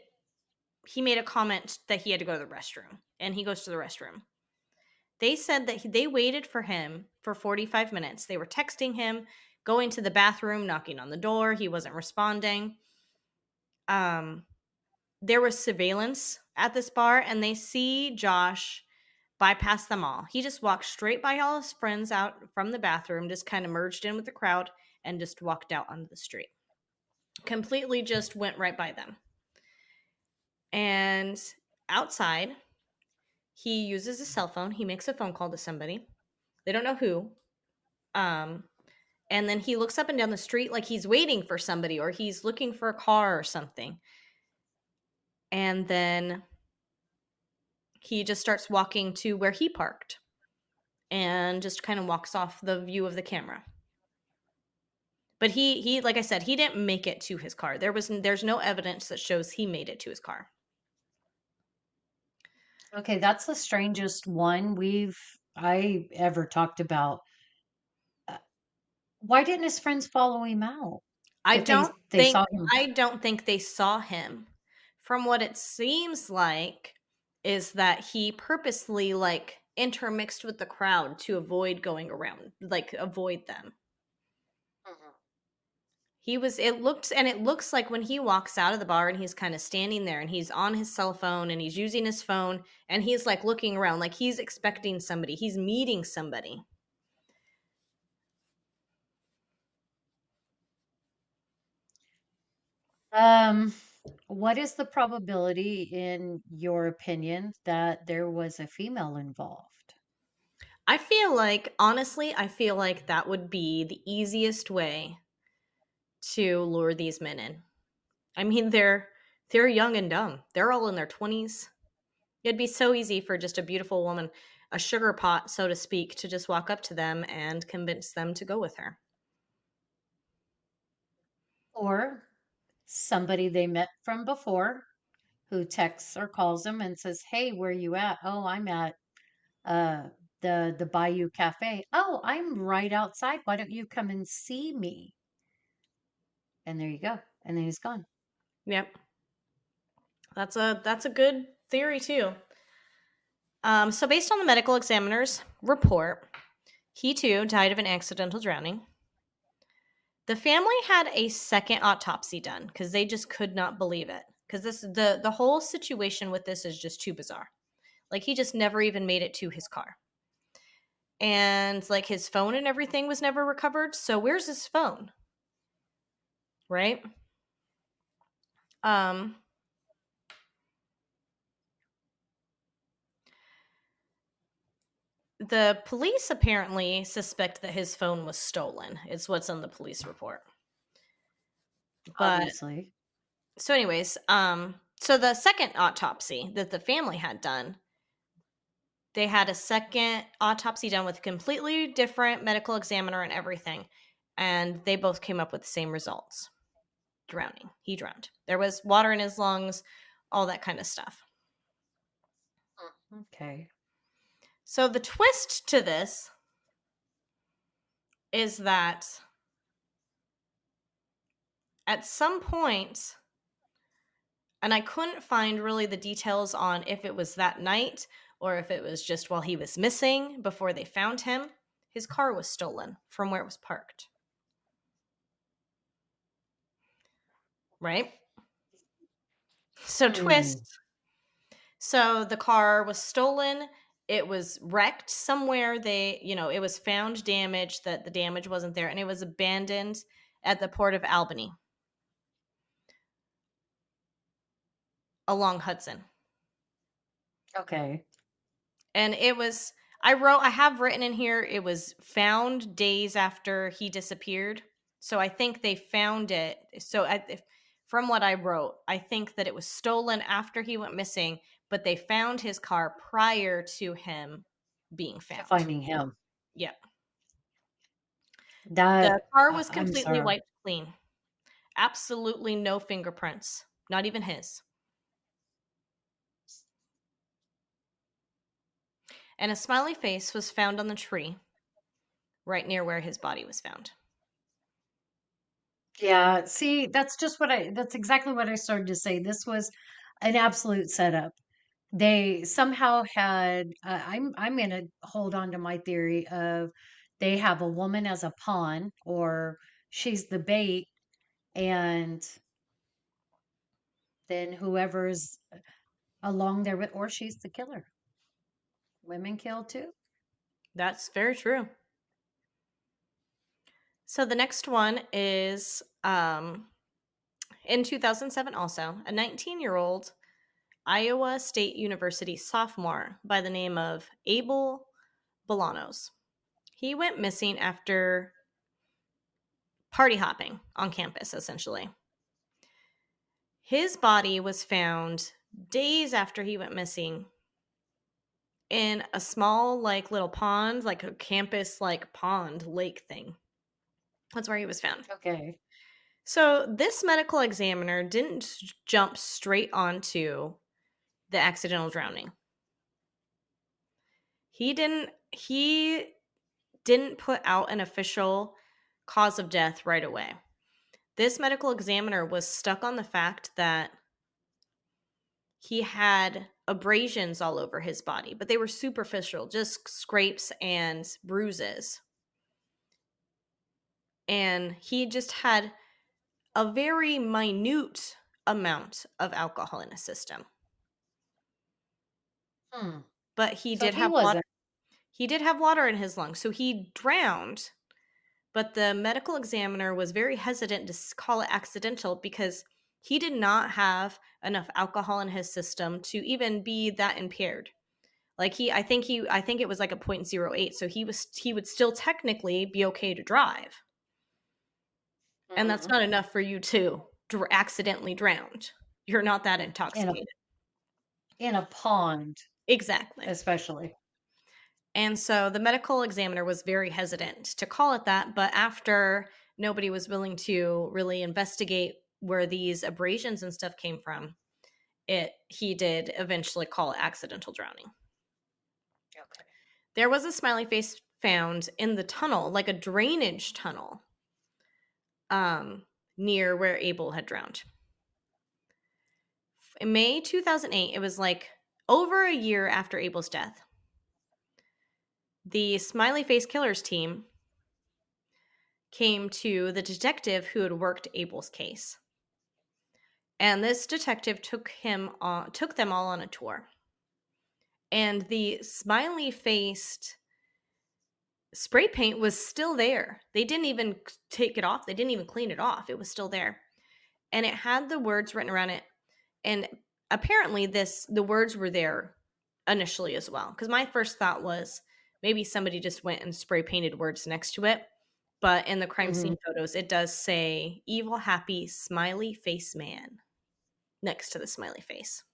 a comment that he had to go to the restroom, and he goes to the restroom. They said that they waited for him for 45 minutes. They were texting him, going to the bathroom, knocking on the door. He wasn't responding. Um, there was surveillance at this bar, and they see Josh bypass them all. He just walked straight by all his friends out from the bathroom, just kind of merged in with the crowd, and just walked out onto the street. Completely just went right by them. And outside, he uses a cell phone. He makes a phone call to somebody. They don't know who. Um, and then he looks up and down the street like he's waiting for somebody or he's looking for a car or something. And then he just starts walking to where he parked and just kind of walks off the view of the camera. But he like I said, he didn't make it to his car. There's no evidence that shows he made it to his car. Okay, that's the strangest one I ever talked about. Uh, Why didn't his friends follow him out I if don't they think saw him? I don't think they saw him. From what it seems like is that he purposely like intermixed with the crowd to avoid going around, like avoid them. Mhm. It looks like when he walks out of the bar and he's kind of standing there and he's on his cell phone and he's using his phone and he's like looking around like he's expecting somebody, he's meeting somebody. Um, what is the probability, in your opinion, that there was a female involved? I feel like that would be the easiest way to lure these men in. I mean, they're young and dumb. They're all in their 20s. It'd be so easy for just a beautiful woman, a sugar pot, so to speak, to just walk up to them and convince them to go with her. Or somebody they met from before who texts or calls them and says, "Hey, where you at?" "Oh, I'm at uh the Bayou Cafe." "Oh, I'm right outside. Why don't you come and see me?" And there you go. And then he's gone. Yep. That's a good theory too. So based on the medical examiner's report, he too died of an accidental drowning. The family had a second autopsy done because they just could not believe it. Because the whole situation with this is just too bizarre. Like he just never even made it to his car. And like his phone and everything was never recovered. So where's his phone? Right? Um the police apparently suspect that his phone was stolen. It's what's on the police report. But Obviously. so anyways, so the second autopsy that the family had done, they had a second autopsy done with a completely different medical examiner and everything, and they both came up with the same results. Drowning. He drowned. There was water in his lungs, all that kind of stuff. Okay. So the twist to this is that at some point, and I couldn't find really the details on if it was that night or if it was just while he was missing before they found him, his car was stolen from where it was parked. Right? So, Hmm. twist. So, the car was stolen. It was wrecked somewhere. It was found damaged, that the damage wasn't there, and it was abandoned at the port of Albany along Hudson. Okay. And I have written in here, it was found days after he disappeared. So I think they found it. From what I wrote, I think that it was stolen after he went missing, but they found his car prior to him being To found. finding him. Yep. The That car was I'm completely sorry. wiped clean. Absolutely no fingerprints, not even his. And a smiley face was found on the tree right near where his body was found. Yeah, see, that's exactly what I started to say. This was an absolute setup. They somehow had I'm going to hold on to my theory of they have a woman as a pawn, or she's the bait, and then whoever's along there with, or she's the killer. Women kill too. That's very true. So the next one is in 2007 also, a 19-year-old Iowa State University sophomore by the name of Abel Bolanos. He went missing after party hopping on campus, essentially. His body was found days after he went missing in a small, like, little pond, like a campus, like, pond lake thing. That's where he was found. Okay. So this medical examiner didn't jump straight onto the accidental drowning. He didn't put out an official cause of death right away. This medical examiner was stuck on the fact that he had abrasions all over his body, but they were superficial, just scrapes and bruises. And he just had a very minute amount of alcohol in his system. Hmm. But So he wasn't. he did have water in his lungs, so he drowned. But the medical examiner was very hesitant to call it accidental because he did not have enough alcohol in his system to even be that impaired. Like I think it was like a point zero 0.08, so he would still technically be okay to drive. And that's Mhm. not enough for you to accidentally drowned. You're not that In a intoxicated. pond, Exactly. especially. And so the medical examiner was very hesitant to call it that, but after nobody was willing to really investigate where these abrasions and stuff came from, it he did eventually call it accidental drowning. Okay. There was a smiley face found in the tunnel, like a drainage tunnel, um, near where Abel had drowned. In May 2008, it was like over a year after Abel's death, the smiley face killers team came to the detective who had worked Abel's case. And this detective took them all on a tour. And the smiley faced spray paint was still there. They didn't even take it off. They didn't even clean it off. It was still there. And it had the words written around it. And apparently the words were there initially as well. Because my first thought was maybe somebody just went and spray painted words next to it. But in the crime scene Mhm. photos, it does say evil, happy, smiley face man next to the smiley face.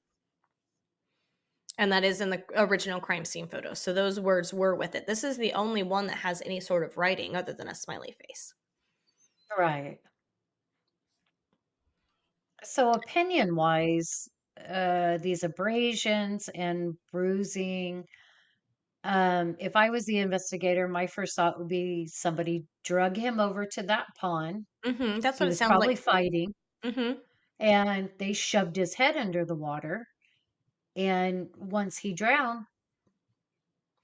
And that is in the original crime scene photo. So those words were with it. This is the only one that has any sort of writing other than a smiley face. Right. So opinion-wise, these abrasions and bruising, if I was the investigator, my first thought would be somebody drug him over to that pond. That's He what it was sounds like probably to me. fighting, Mhm. and they shoved his head under the water. And once he drowned,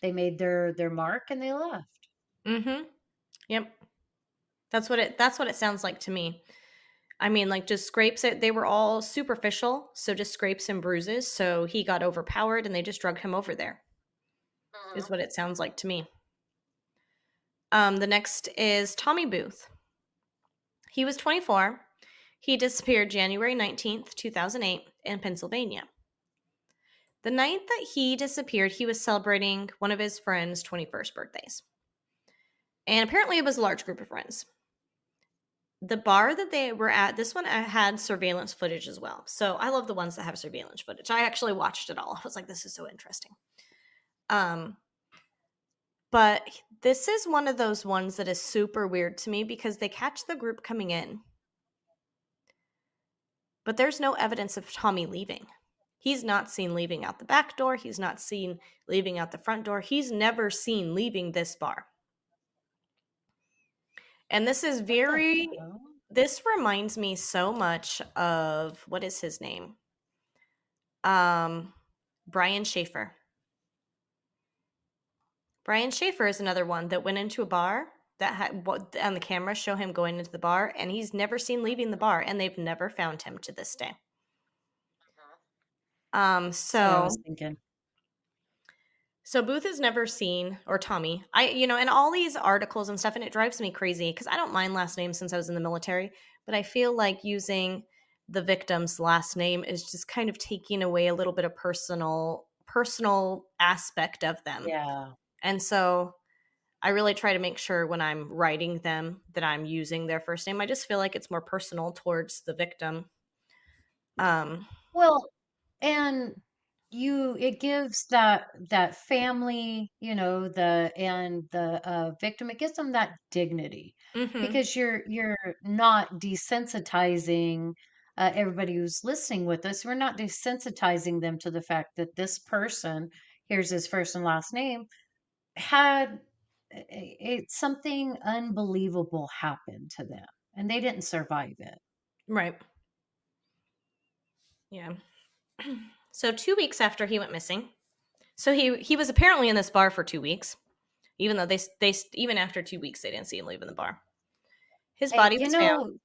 they made their mark and they left. Mhm. Yep. That's what it sounds like to me. I mean, like just scrapes it. They were all superficial, so just scrapes and bruises. So he got overpowered and they just drugged him over there. Is Mhm. what it sounds like to me. The next is Tommy Booth. He was 24. He disappeared January 19th, 2008 in Pennsylvania. The night that he disappeared, he was celebrating one of his friends' 21st birthdays. And apparently it was a large group of friends. The bar that they were at, this one had surveillance footage as well. So I love the ones that have surveillance footage. I actually watched it all. I was like, this is so interesting. Um, but this is one of those ones that is super weird to me because they catch the group coming in, but there's no evidence of Tommy leaving. He's not seen leaving out the back door. He's not seen leaving out the front door. He's never seen leaving this bar. And this is What the very hell? this reminds me so much of what is his name? Um Brian Schaefer. Brian Schaefer is another one that went into a bar that had what on the camera show him going into the bar and he's never seen leaving the bar and they've never found him to this day. Mhm. Um That's what I was so thinking. So Booth is never seen, or Tommy. And all these articles and stuff, and it drives me crazy because I don't mind last names since I was in the military, but I feel like using the victim's last name is just kind of taking away a little bit of personal aspect of them. Yeah. And so I really try to make sure when I'm writing them that I'm using their first name. I just feel like it's more personal towards the victim. Um, Well, and it gives that family, the victim, it gives them that dignity mhm, because you're not desensitizing everybody who's listening with us. We're not desensitizing them to the fact that this person, here's his first and last name, had something unbelievable happen to them and they didn't survive it. right. Yeah. So 2 weeks after he went missing, so he was apparently in this bar for 2 weeks, even though even after 2 weeks they didn't see him leaving the bar. His Hey, body was found.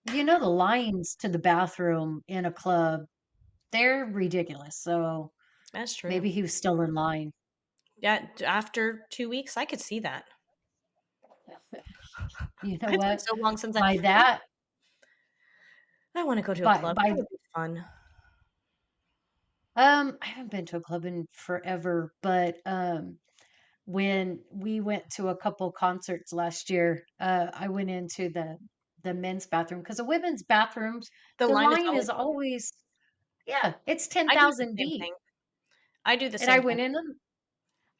the lines to the bathroom in a club, they're ridiculous. So That's true. maybe he was still in line. Yeah, after 2 weeks, I could see that. You know It's been what? so long since By that, I want to go to a by club. That by would be fun. I haven't been to a club in forever, but when we went to a couple concerts last year, I went into the the men's bathroom because the women's bathrooms, The the line is line always is long. always, yeah, it's I do the 10,000 same deep. thing. I do the And I same thing. went in them,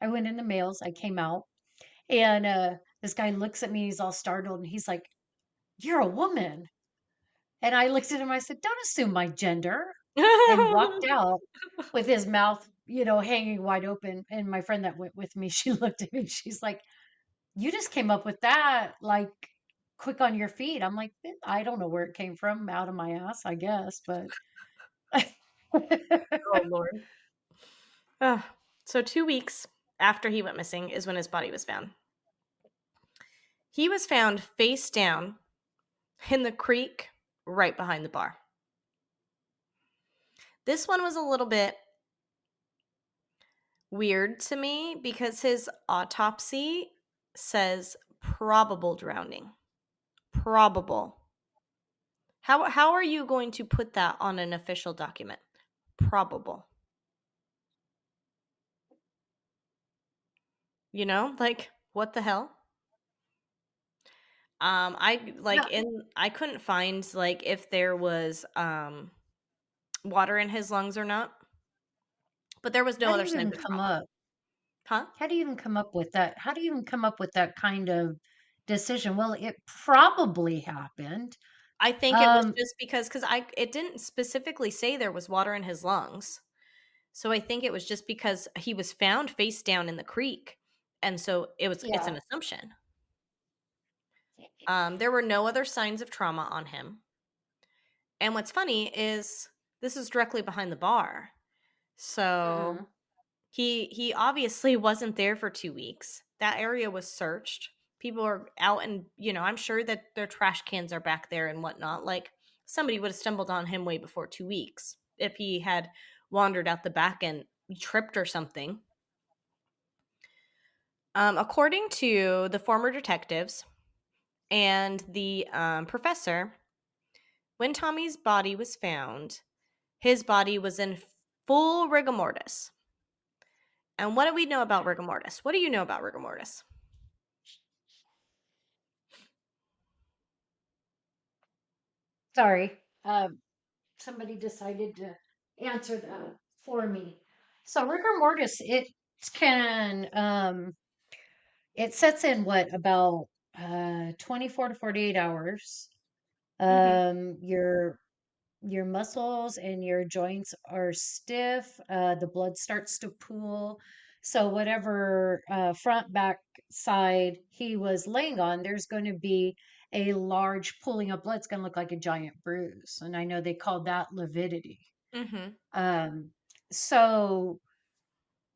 I went in the males, I came out, and this guy looks at me, he's all startled, and he's like, "You're a woman." And I looked at him, I said, "Don't assume my gender," and walked out with his mouth, hanging wide open. And my friend that went with me, she looked at me, she's like, "You just came up with that, like, quick on your feet." I'm like, I don't know where it came from, out of my ass, I guess, but Oh, Lord. Ugh. So 2 weeks after he went missing is when his body was found. He was found face down in the creek right behind the bar. This one was a little bit weird to me because his autopsy says probable drowning. Probable. How are you going to put that on an official document? Probable. Like what the hell? No, I couldn't find like if there was water in his lungs or not, but there was no how do other you signs even of come trauma. up Huh? how do you even come up with that? How do you even come up with that kind of decision? Well, it probably happened. I think it was Um, just because cuz I it didn't specifically say there was water in his lungs. So I think it was just because he was found face down in the creek. And so it's yeah. an assumption. There were no other signs of trauma on him. And what's funny is this is directly behind the bar. So Mhm. he obviously wasn't there for 2 weeks. That area was searched. People are out and, I'm sure that their trash cans are back there and whatnot. Like somebody would have stumbled on him way before 2 weeks if he had wandered out the back and tripped or something. According to the former detectives and the professor, when Tommy's body was found, his body was in full rigor mortis. And what do we know about rigor mortis? What do you know about rigor mortis? Sorry. Somebody decided to answer that for me. So rigor mortis, can it sets in what, about 24 to 48 hours. Hmm. Your muscles and your joints are stiff. The blood starts to pool. So whatever front, back, side he was laying on, there's going to be a large pooling of blood. It's going to look like a giant bruise, and I know they call that lividity. Hmm. Um, so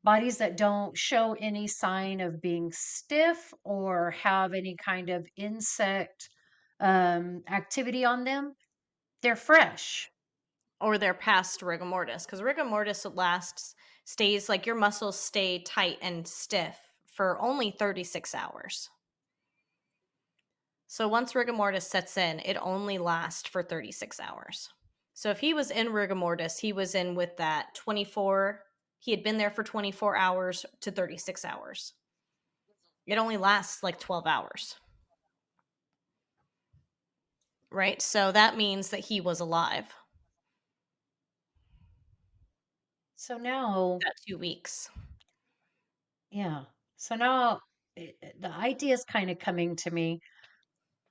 bodies that don't show any sign of being stiff or have any kind of insect activity on them, they're fresh. Or they're past rigor mortis because rigor mortis stays like your muscles stay tight and stiff for only 36 hours. So once rigor mortis sets in, it only lasts for 36 hours. So if he was in rigor mortis, he was in with that 24, he had been there for 24 hours to 36 hours. It only lasts like 12 hours, right? So that means that he was alive So now, that 2 weeks. yeah. So now the idea is kind of coming to me.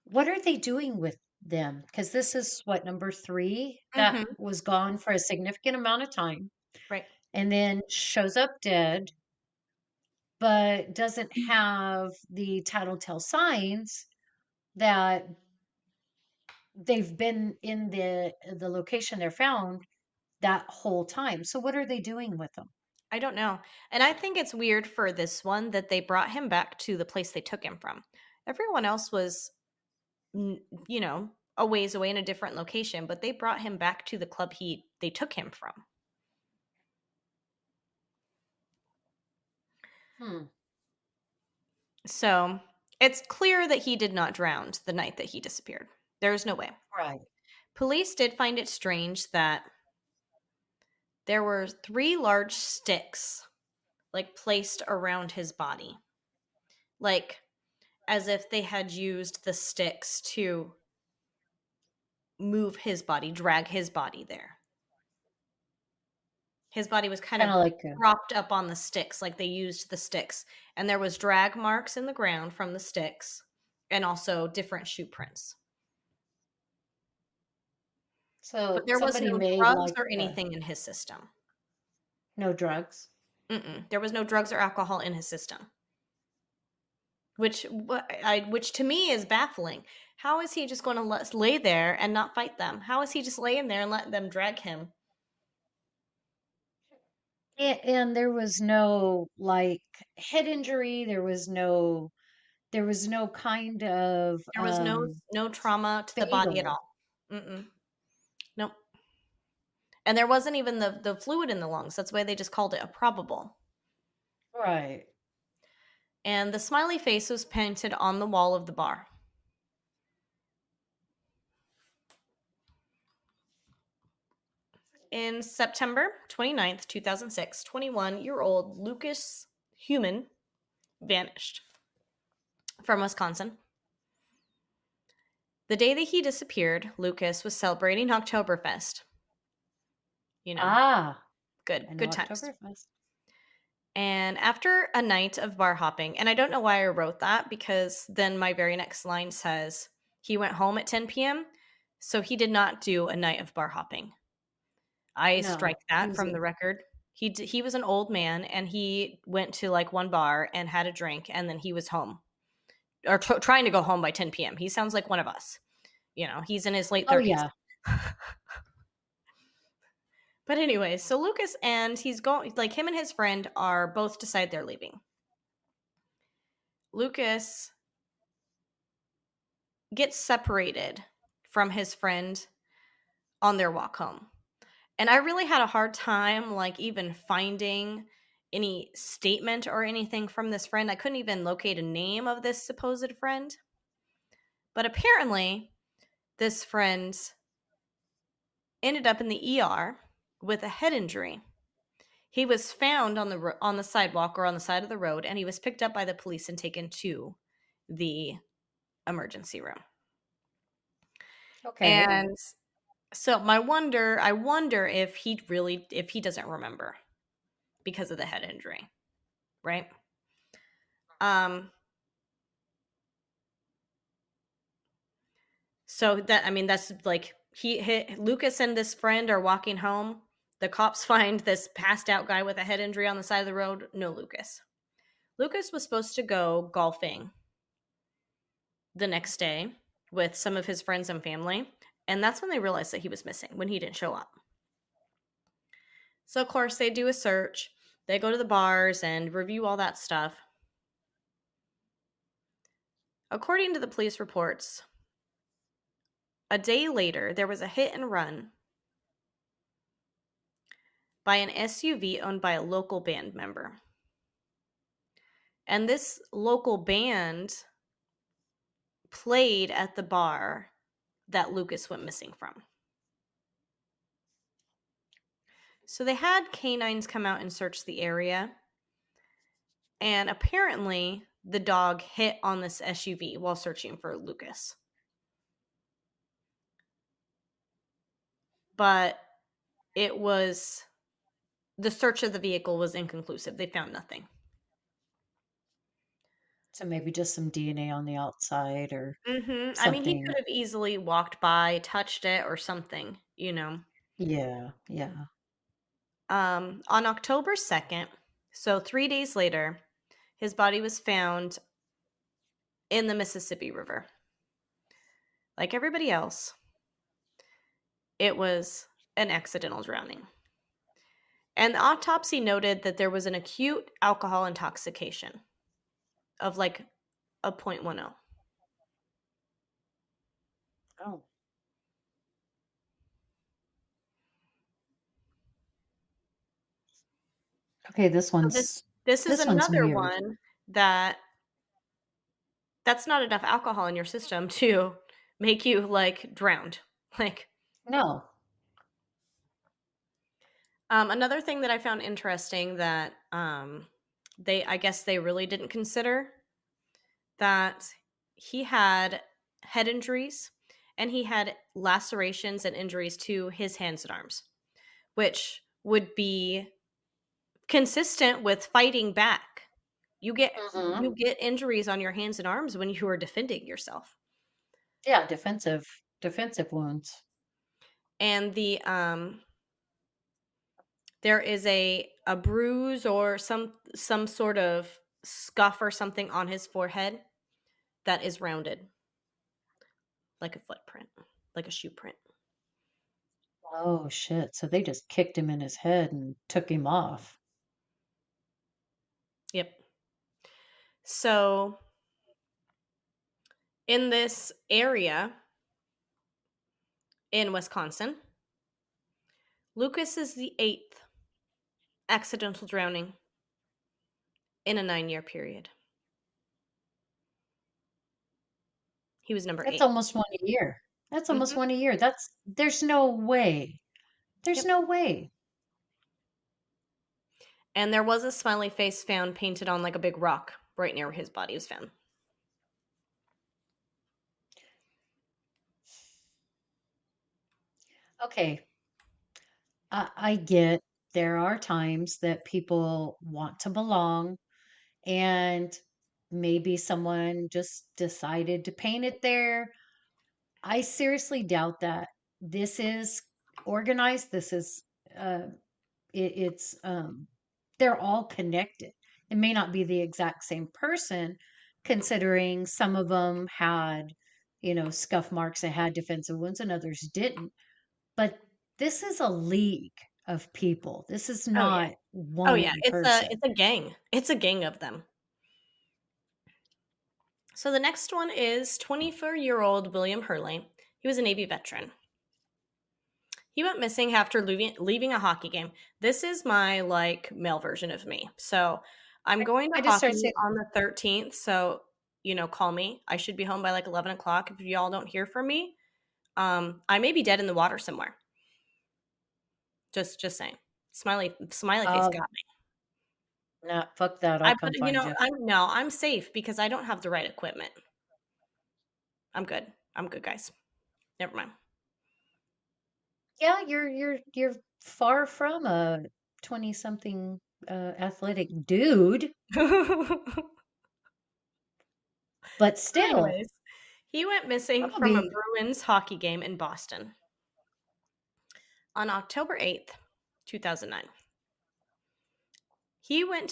What are they doing with them? Because this is what, number three that Hmm. was gone for a significant amount of time Right. and then shows up dead, but doesn't have the tattletale signs that they've been in the location they're found that whole time. So what are they doing with them? I don't know. And I think it's weird for this one that they brought him back to the place they took him from. Everyone else was, n- a ways away in a different location, but they brought him back to the club they took him from. Hmm. So it's clear that he did not drown the night that he disappeared. There's no way. Right. Police did find it strange that there were 3 large sticks like placed around his body, like as if they had used the sticks to move his body, drag his body there. His body was kind Kind of of like propped up on the sticks, like they used the sticks, and there was drag marks in the ground from the sticks and also different shoe prints. But so there was somebody no made drugs like or anything in his system. no drugs. There was no drugs or alcohol in his system, which to me is baffling. How is he just going to lay there and not fight them? How is he just laying there and let them drag him? And there was no like head injury. There was no kind of There was no trauma to the body at fatal. all. Mm-mm. Nope. And there wasn't even the fluid in the lungs. That's why they just called it a probable. Right. And the smiley face was painted on the wall of the bar. In September 29th, 2006, 21-year-old Lucas Human vanished from Wisconsin. The day that he disappeared, Lucas was celebrating Oktoberfest. You know, Ah, I good know times. Oktoberfest. And after a night of bar hopping, and I don't know why I wrote that because then my very next line says he went home at 10 p.m. So he did not do a night of bar hopping. I strike No, he that was from the record. He was an old man and he went to like one bar and had a drink and then he was home or trying to go home by 10 p.m. He sounds like one of us. He's in his late oh 30s. yeah. But anyway, so Lucas and he's going like him and his friend are both decide they're leaving. Lucas gets separated from his friend on their walk home. And I really had a hard time like even finding any statement or anything from this friend. I couldn't even locate a name of this supposed friend. But apparently, this friend ended up in the ER with a head injury. He was found on the sidewalk or on the side of the road, and he was picked up by the police and taken to the emergency room. Okay. And so I wonder if he doesn't remember because of the head injury, right? Um, so that I mean that's like Lucas and this friend are walking home. The cops find this passed out guy with a head injury on the side of the road. No Lucas. Lucas was supposed to go golfing the next day with some of his friends and family. And that's when they realized that he was missing, when he didn't show up. So, of course, they do a search. They go to the bars and review all that stuff. According to the police reports, a day later, there was a hit and run by an SUV owned by a local band member. And this local band played at the bar that Lucas went missing from. So they had canines come out and search the area. And apparently, the dog hit on this SUV while searching for Lucas. But it was the search of the vehicle was inconclusive. They found nothing. So maybe just some DNA on the outside or I mean, he could something. have easily walked by, touched it, or something. Yeah, yeah. On October 2nd, so 3 days later, his body was found in the Mississippi River. Like everybody else, it was an accidental drowning. And the autopsy noted that there was an acute alcohol intoxication of like a 0.10. Oh. Okay, So this is this one's another weird. one that's not enough alcohol in your system to make you like drowned. Like No. another thing that I found interesting that I guess they really didn't consider that he had head injuries and he had lacerations and injuries to his hands and arms, which would be consistent with fighting back. You get Hmm. you get injuries on your hands and arms when you are defending yourself. Yeah, defensive wounds. And there is a bruise or some sort of scuff or something on his forehead that is rounded like a footprint, like a shoe print. Oh shit. So they just kicked him in his head and took him off. Yep. So in this area in Wisconsin, Lucas is the eighth accidental drowning in a 9-year period. He was number That's 8. almost one a year. That's almost Mhm. one a year. There's no way. There's Yep. no way. And there was a smiley face found painted on like a big rock right near where his body was found. Okay. I get there are times that people want to belong and maybe someone just decided to paint it there. I seriously doubt that. This is organized. This is uh it's they're all connected. It may not be the exact same person considering some of them had, scuff marks and had defensive wounds and others didn't. But this is a league of people. This is Oh yeah. not Oh yeah, one it's a person. it's a gang. It's a gang of them. So the next one is 24-year-old William Hurley. He was a Navy veteran. He went missing after leaving a hockey game. This is my like male version of me. So I'm going to I just started hockey saying, on the 13th. So call me. I should be home by like 11 o'clock. If y'all don't hear from me, I may be dead in the water somewhere. Just saying. Smiley face oh, got me. nah, fuck that. I'll I but come find you. I'm safe because I don't have the right equipment. I'm good. I'm good, guys. Never mind. Yeah, you're far from a 20 something athletic dude, but still, Anyways, he went missing from a probably. Bruins hockey game in Boston on October 8th, 2009.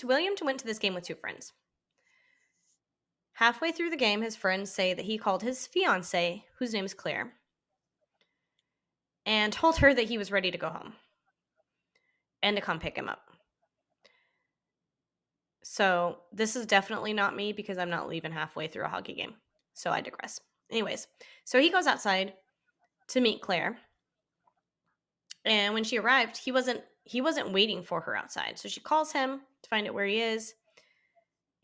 William went to this game with two friends. Halfway through the game, his friends say that he called his fiancee, whose name is Claire, and told her that he was ready to go home and to come pick him up. So this is definitely not me because I'm not leaving halfway through a hockey game. So I digress. Anyways, so he goes outside to meet Claire, and when she arrived, he wasn't waiting for her outside. So she calls him to find out where he is.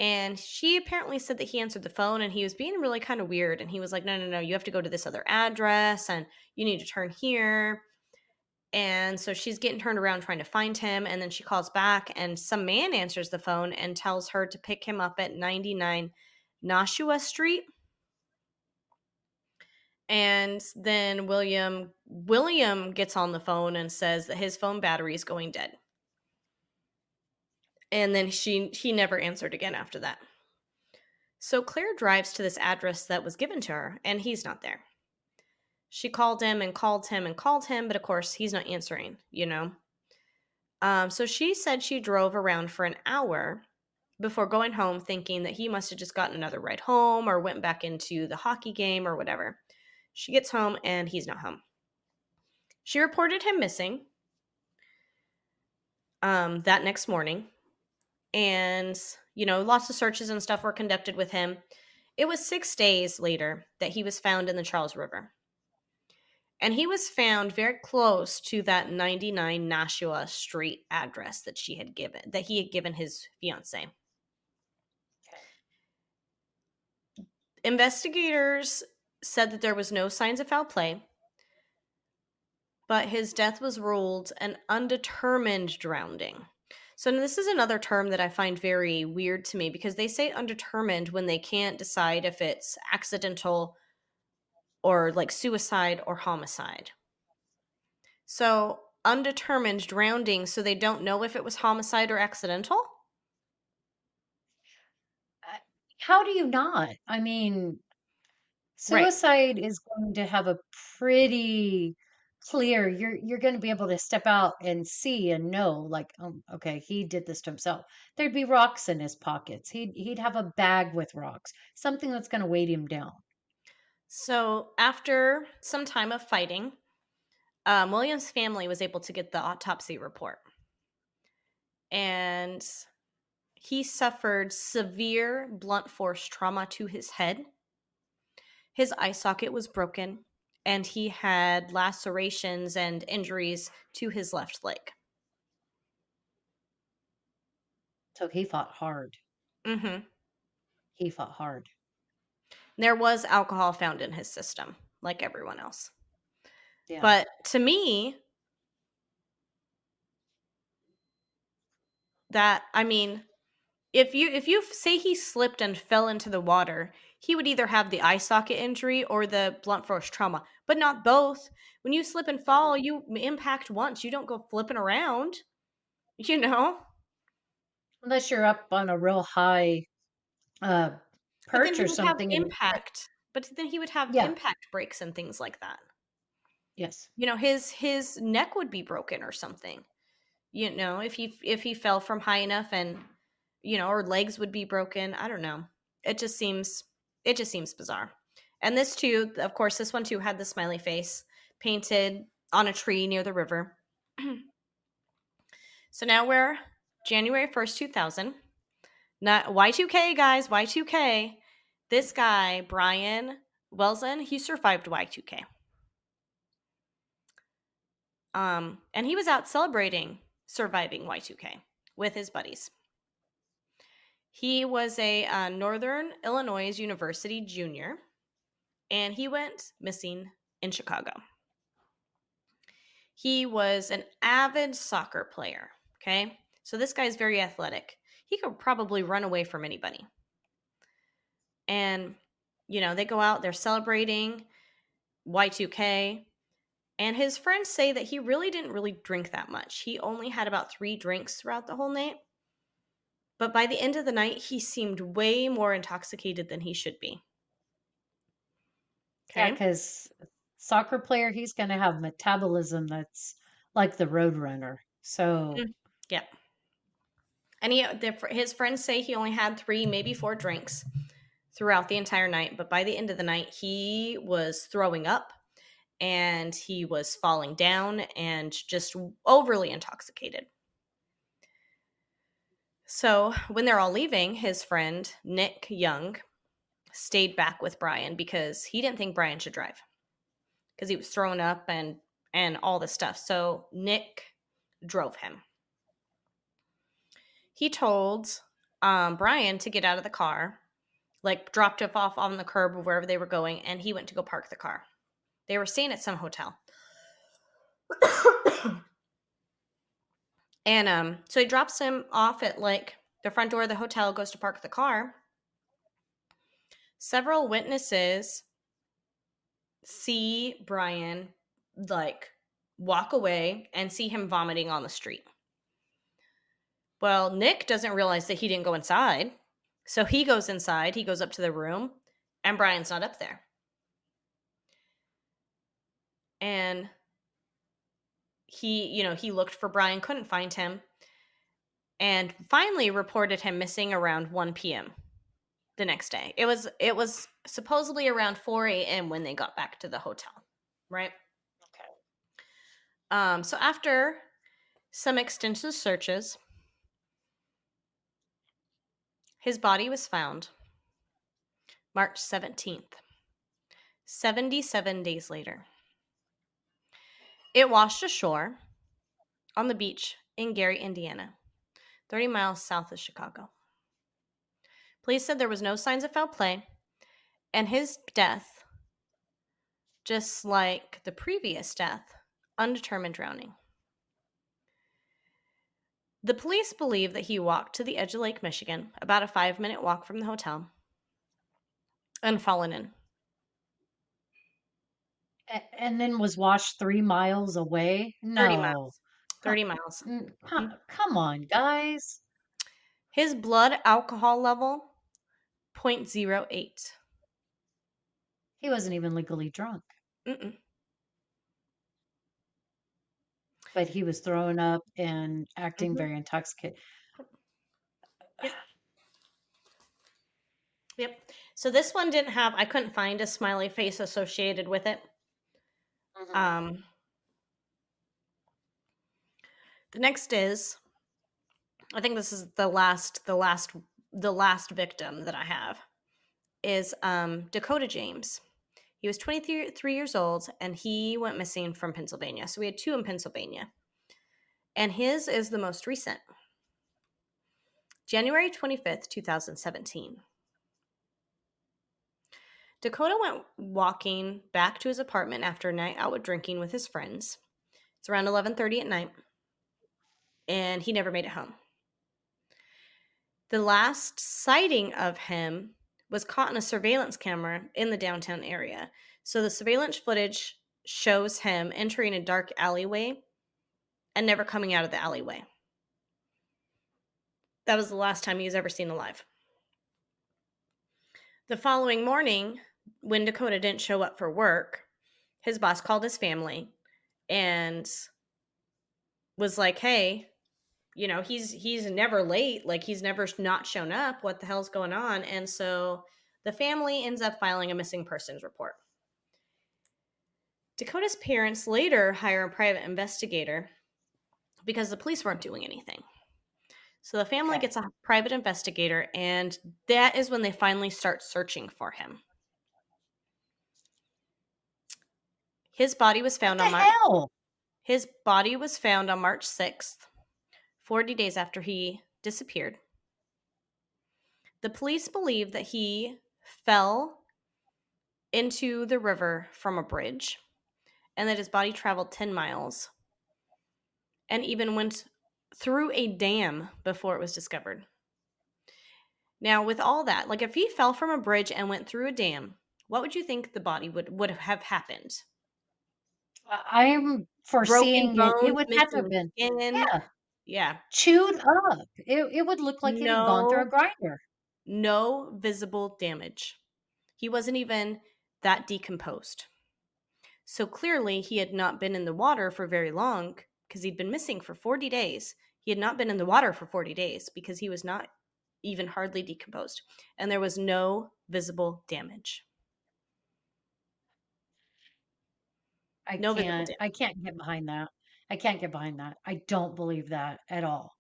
And she apparently said that he answered the phone and he was being really kind of weird. And he was like, no, no, no, you have to go to this other address and you need to turn here. And so she's getting turned around trying to find him. And then she calls back and some man answers the phone and tells her to pick him up at 99 Nashua Street. And then William gets on the phone and says that his phone battery is going dead. And then he never answered again after that. So Claire drives to this address that was given to her, and he's not there. She called him and called him and called him, but of course he's not answering. So she said she drove around for an hour before going home, thinking that he must have just gotten another ride home or went back into the hockey game or whatever. She gets home and he's not home. She reported him missing that next morning, and lots of searches and stuff were conducted with him. It was 6 days later that he was found in the Charles River. And he was found very close to that 99 Nashua Street address that he had given his fiance. Okay. Investigators said that there was no signs of foul play, but his death was ruled an undetermined drowning. So this is another term that I find very weird to me because they say undetermined when they can't decide if it's accidental or like suicide or homicide. So, undetermined drowning, so they don't know if it was homicide or accidental? Uh, How do you not? I mean, Right. suicide is going to have a pretty clear you're going to be able to step out and see and know like, okay, he did this to himself. There'd be rocks in his pockets. He'd have a bag with rocks, something that's going to weight him down. So, after some time of fighting, William's family was able to get the autopsy report. And he suffered severe blunt force trauma to his head. His eye socket was broken, and he had lacerations and injuries to his left leg. So he fought hard. Hmm. He fought hard. There was alcohol found in his system, like everyone else. Yeah. But to me, that I mean, if you say he slipped and fell into the water, he would either have the eye socket injury or the blunt force trauma, but not both. When you slip and fall, Mhm. you impact once. You don't go flipping around, you know? Unless you're up on a real high uh But then perch he or would have something and impact. But then he would have yeah, impact breaks and things like that. yes. His neck would be broken or something. If he fell from high enough, and or legs would be broken. I don't know. It just seems bizarre. And this too, of course, this one too had the smiley face painted on a tree near the river. So now we're January 1st, 2000. Not Y2K, guys, Y2K. This guy, Brian Welson, he survived Y2K. And he was out celebrating surviving Y2K with his buddies. He was a Northern Illinois University junior, and he went missing in Chicago. He was an avid soccer player. Okay. So this guy's very athletic. He could probably run away from anybody. And, they go out, they're celebrating Y2K. And his friends say that he really didn't really drink that much. He only had about 3 drinks throughout the whole night. But by the end of the night, he seemed way more intoxicated than he should be. Yeah, Okay. because soccer player, he's gonna have metabolism that's like the road runner. So Mm, yeah. And his friends say he only had 3, maybe 4 drinks throughout the entire night. But by the end of the night, he was throwing up and he was falling down and just overly intoxicated. So when they're all leaving, his friend, Nick Young, stayed back with Brian because he didn't think Brian should drive because he was throwing up and all this stuff. So Nick drove him. He told Brian to get out of the car, like dropped it off on the curb of wherever they were going, and he went to go park the car. They were staying at some hotel. And so he drops him off at like the front door of the hotel, goes to park the car. Several witnesses see Brian like walk away and see him vomiting on the street. Well, Nick doesn't realize that he didn't go inside. So he goes inside, he goes up to the room, and Brian's not up there. And he looked for Brian, couldn't find him, and finally reported him missing around 1 p.m. the next day. It was supposedly around 4 a.m. when they got back to the hotel, right? okay. So after some extensive searches, his body was found March 17th, 77 days later. It washed ashore on the beach in Gary, Indiana, 30 miles south of Chicago. Police said there was no signs of foul play, and his death, just like the previous death, undetermined drowning. The police believe that he walked to the edge of Lake Michigan, about a 5-minute walk from the hotel, and fallen in. And then was washed 3 miles away? 30 No. miles. Co 30 miles. Mhm. come on, guys. His blood alcohol level, 0.08. He wasn't even legally drunk, Mm-mm. but he was throwing up and acting Mhm. very intoxicated. Yep. Yep. So this one didn't have, I couldn't find a smiley face associated with it. Mhm. Um, the next is, I think this is the last victim that I have is Dakota James. He was 23 years old and he went missing from Pennsylvania. So we had two in Pennsylvania. And his is the most recent. January 25th, 2017. Dakota went walking back to his apartment after a night out with drinking with his friends. It's around 11:30 at night, and he never made it home. The last sighting of him was caught in a surveillance camera in the downtown area. So the surveillance footage shows him entering a dark alleyway and never coming out of the alleyway. That was the last time he was ever seen alive. The following morning, when Dakota didn't show up for work, his boss called his family and was like, "Hey, he's never late. Like he's never not shown up. What the hell's going on?" And so the family ends up filing a missing persons report. Dakota's parents later hire a private investigator because the police weren't doing anything. So the family Okay. gets a private investigator, and that is when they finally start searching for him. His body was What found the on March. hell? His body was found on March 6th, 40 days after he disappeared. The police believe that he fell into the river from a bridge and that his body traveled 10 miles and even went through a dam before it was discovered. Now, with all that, like if he fell from a bridge and went through a dam, what would you think the body would have happened? I'm Broken foreseeing it bones, would have to have missing been, skin. yeah, Yeah. chewed up. It would look like it had gone through a No, grinder. no visible damage. He wasn't even that decomposed. So clearly, he had not been in the water for very long because he'd been missing for 40 days. He had not been in the water for 40 days because he was not even hardly decomposed. And there was no visible damage. No visible I damage. can't get behind that. I can't get behind that. I don't believe that at all.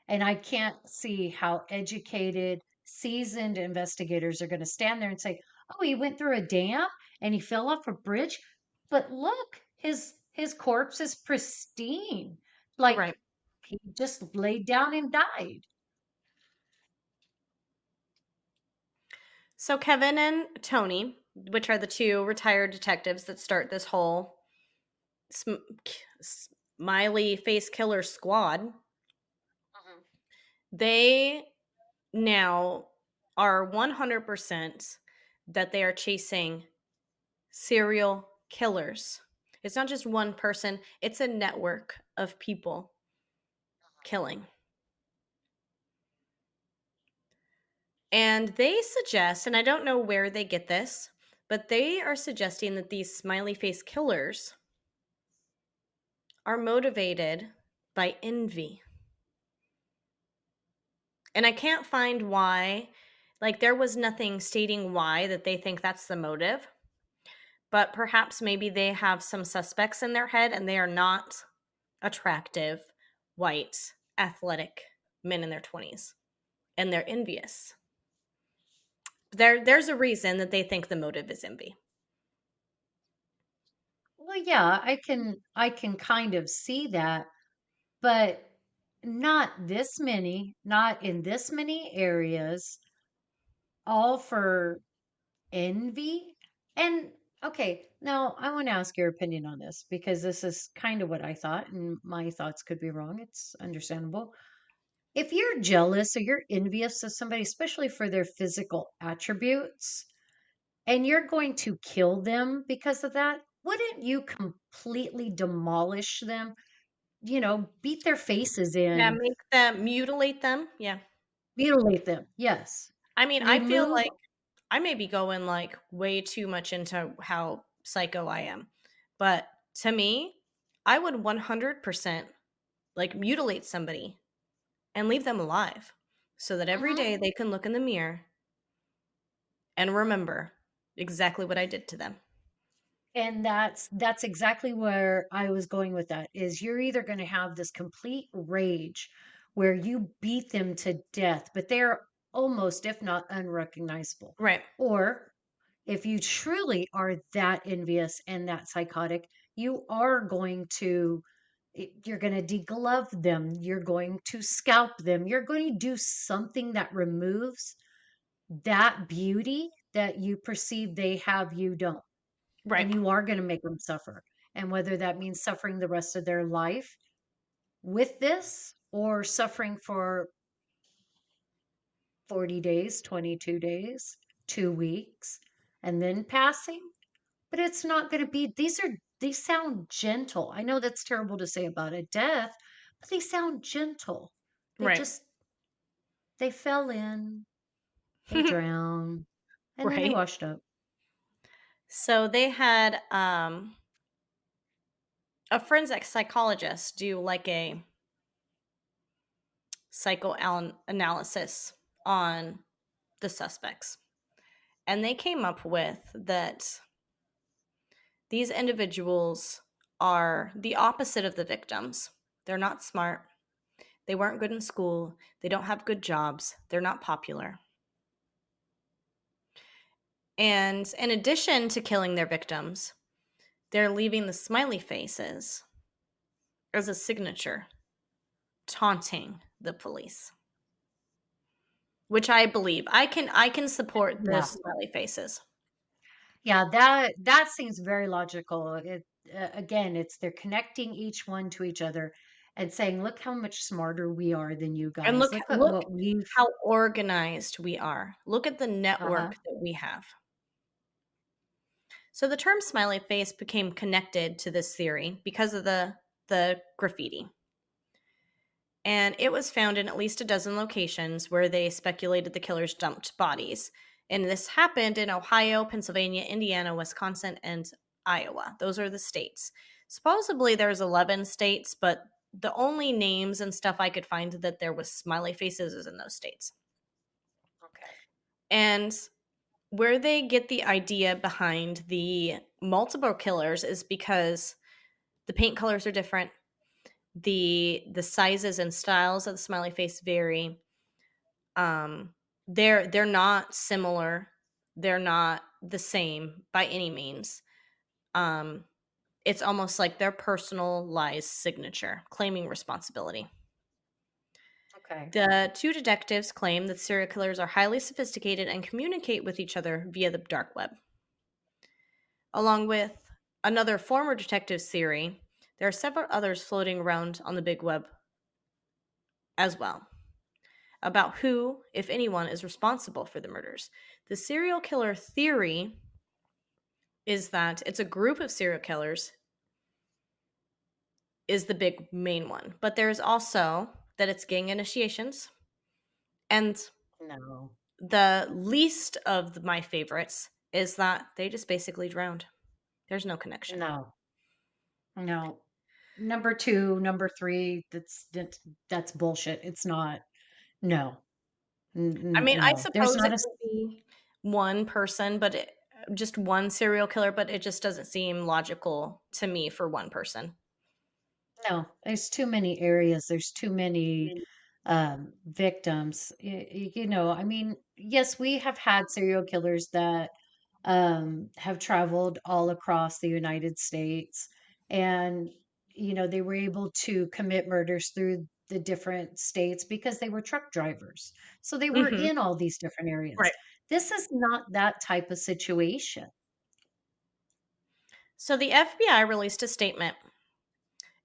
And I can't see how educated, seasoned investigators are going to stand there and say, "Oh, he went through a dam and he fell off a bridge, but look, his corpse is pristine. Right. Like he just laid down and died." So Kevin and Tony, which are the two retired detectives that start this whole smiley face killer squad, Mhm. they now are 100% that they are chasing serial killers. It's not just one person, it's a network of people killing. And they suggest, and I don't know where they get this, but they are suggesting that these smiley face killers are motivated by envy. And I can't find why. Like, there was nothing stating why that they think that's the motive, but perhaps maybe they have some suspects in their head and they are not attractive, white, athletic men in their 20s and they're envious. There's a reason that they think the motive is envy. Well, yeah, I can kind of see that, but not this many, not in this many areas, all for envy. And okay, now I want to ask your opinion on this because this is kind of what I thought, and my thoughts could be wrong. It's understandable. If you're jealous or you're envious of somebody, especially for their physical attributes, and you're going to kill them because of that, wouldn't you completely demolish them? Beat their faces Yeah, in, make them mutilate them. Yeah. mutilate them. Yes. I mean, I feel Remove. like I may be going like way too much into how psycho I am. But to me, I would 100% like mutilate somebody and leave them alive so that every Mhm. day they can look in the mirror and remember exactly what I did to them. And that's exactly where I was going with that, is you're either gonna have this complete rage where you beat them to death, but they're almost, if not unrecognizable. Right. Or if you truly are that envious and that psychotic, you are going to you're going to deglove them, you're going to scalp them, you're going to do something that removes that beauty that you perceive they have, you don't. And Right. you are going to make them suffer. And whether that means suffering the rest of their life with this, or suffering for 40 days, 22 days, 2 weeks, and then passing. But it's not gonna be, these sound gentle. I know that's terrible to say about a death, but they sound gentle. They Right. just they fell in, they drowned, and then they Right. washed up. So they had a forensic psychologist do like a psychoanalysis on the suspects. And they came up with that these individuals are the opposite of the victims. They're not smart. They weren't good in school. They don't have good jobs. They're not popular. And in addition to killing their victims, they're leaving the smiley faces as a signature, taunting the police. Which I believe. I can support the Yeah. smiley faces. Yeah, that seems very logical. Again, it's they're connecting each one to each other and saying, "Look how much smarter we are than you And guys. look Look at look what we've." how organized we are. Look at the Uh-huh. network that we have. So the term smiley face became connected to this theory because of the graffiti. And it was found in at least a dozen locations where they speculated the killers dumped bodies. And this happened in Ohio, Pennsylvania, Indiana, Wisconsin, and Iowa. Those are the states. Supposedly there's 11 states, but the only names and stuff I could find that there was smiley faces is in those states. Okay. And where they get the idea behind the multiple killers is because the paint colors are different, the sizes and styles of the smiley face vary. Um, they're not similar. They're not the same by any means. Um, it's almost like their personalized signature, claiming responsibility. Okay. The two detectives claim that serial killers are highly sophisticated and communicate with each other via the dark web. Along with another former detective's theory, there are several others floating around on the big web as well about who, if anyone, is responsible for the murders. The serial killer theory is that it's a group of serial killers is the big main one, but there's also that it's gang initiations, and No. the least of my favorites is that they just basically drowned. There's no connection. No. No. Number 2, number 3, that's bullshit. It's not. No. I mean, I No. There's suppose not it a could be one person, but just one serial killer, but it just doesn't seem logical to me for one person. no. There's too many areas. There's too many victims. I mean, yes, we have had serial killers that have traveled all across the United States, and they were able to commit murders through the different states because they were truck drivers. So they were Mhm. in all these different areas. Right. This is not that type of situation. So the FBI released a statement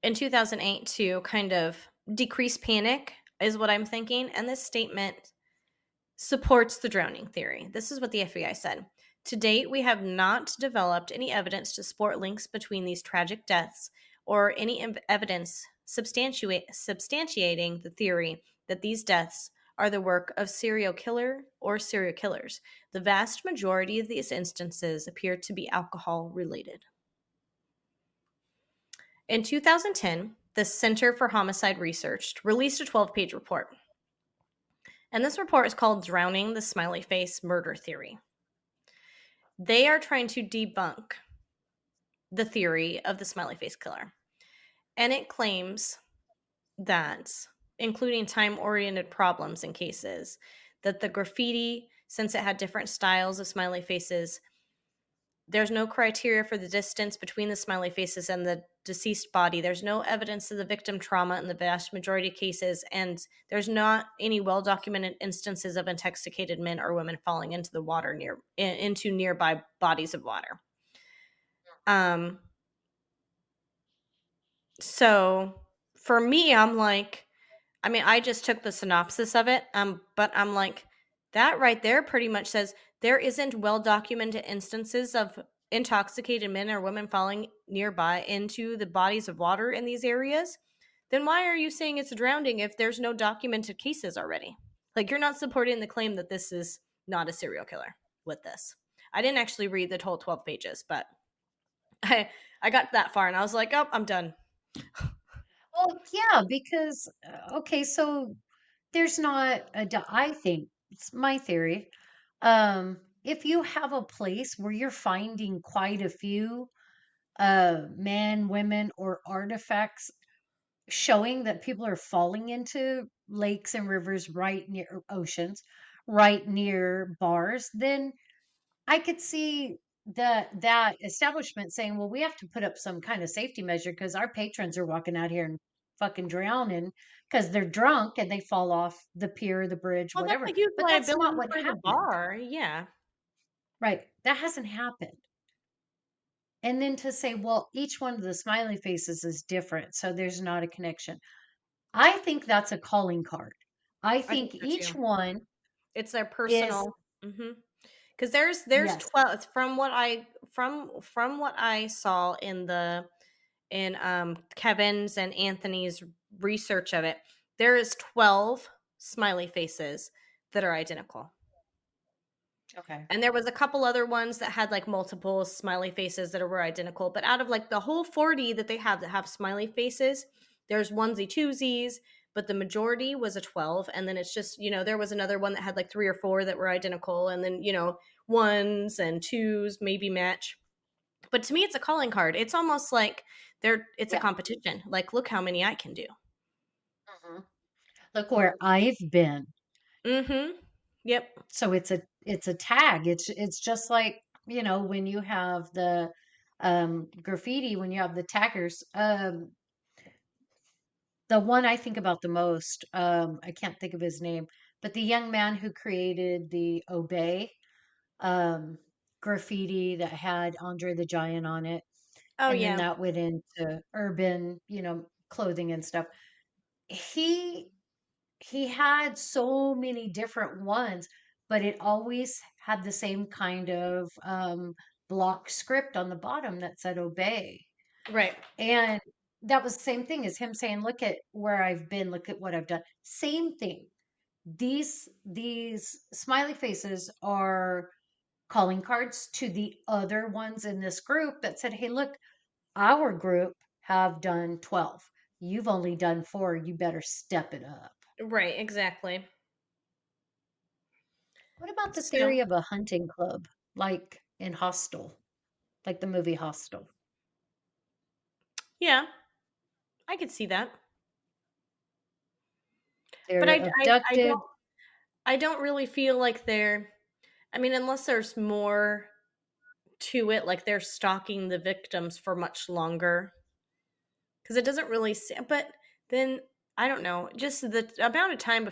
in 2008 to kind of decrease panic, is what I'm thinking. And this statement supports the drowning theory. This is what the FBI said. To date, we have not developed any evidence to support links between these tragic deaths or any evidence substantiating the theory that these deaths are the work of serial killer or serial killers. The vast majority of these instances appear to be alcohol related. In 2010, the Center for Homicide Research released a 12-page report. And this report is called Drowning the Smiley Face Murder Theory. They are trying to debunk the theory of the smiley face killer. And it claims that, including time oriented problems in cases, that the graffiti, since it had different styles of smiley faces, there's no criteria for the distance between the smiley faces and the deceased body. There's no evidence of the victim trauma in the vast majority of cases, and there's not any well documented instances of intoxicated men or women falling into the water into nearby bodies of water. Um, so for me, I'm like, I mean, I just took the synopsis of it, but I'm like, that right there pretty much says there isn't well documented instances of intoxicated men or women falling nearby into the bodies of water in these areas. Then why are you saying it's a drowning if there's no documented cases already? Like, you're not supporting the claim that this is not a serial killer with this. I didn't actually read the whole 12 pages, but I got that far and I was like, oh, I'm done. Well, yeah, because okay, so there's not I think it's my theory. If you have a place where you're finding quite a few men, women, or artifacts showing that people are falling into lakes and rivers right near oceans, right near bars, then I could see that establishment saying, "Well, we have to put up some kind of safety measure because our patrons are walking out here and fucking drowning because they're drunk and they fall off the pier, the bridge, Well, that's whatever." a huge But that's not liability what for the happened. bar. Yeah. Right. That hasn't happened. And then to say, well, each one of the smiley faces is different, so there's not a connection. I think that's a calling card. I I think think so each too. one It's their is personal. Mhm. 'Cause there's yes. 12 from what I saw in Kevin's and Anthony's research of it, there is 12 smiley faces that are identical. Okay. And there was a couple other ones that had, like, multiple smiley faces that were identical, but out of, like, the whole 40 that they have that have smiley faces, there's onesie-twosies, but the majority was a 12, and then it's just, there was another one that had, like, 3 or 4 that were identical, and then, ones and twos maybe match. But to me, it's a calling card. It's almost like it's a Yeah. competition, like, "Look how many I can do." Mhm. Look where I've been. Mhm. Yep. So it's a tag. It's just like, when you have the graffiti, when you have the taggers. The one I think about the most, I can't think of his name, but the young man who created the Obey um graffiti that had Andre the Giant on it, Oh, and then yeah. that went into urban, clothing and stuff. He he had so many different ones, but it always had the same kind of block script on the bottom that said obey. Right. And that was the same thing as him saying, look at where I've been, look at what I've done. Same thing. These smiley faces are calling cards to the other ones in this group that said, hey, look, our group have done 12. You've only done 4. You better step it up. Right, exactly. What about the So, theory of a hunting club, like in Hostel, like the movie Hostel? yeah, I could see that. But They're I abducted. don't really feel like they're, I mean, unless there's more to it, like they're stalking the victims for much longer, because it doesn't really say, but then I don't know, just the amount of time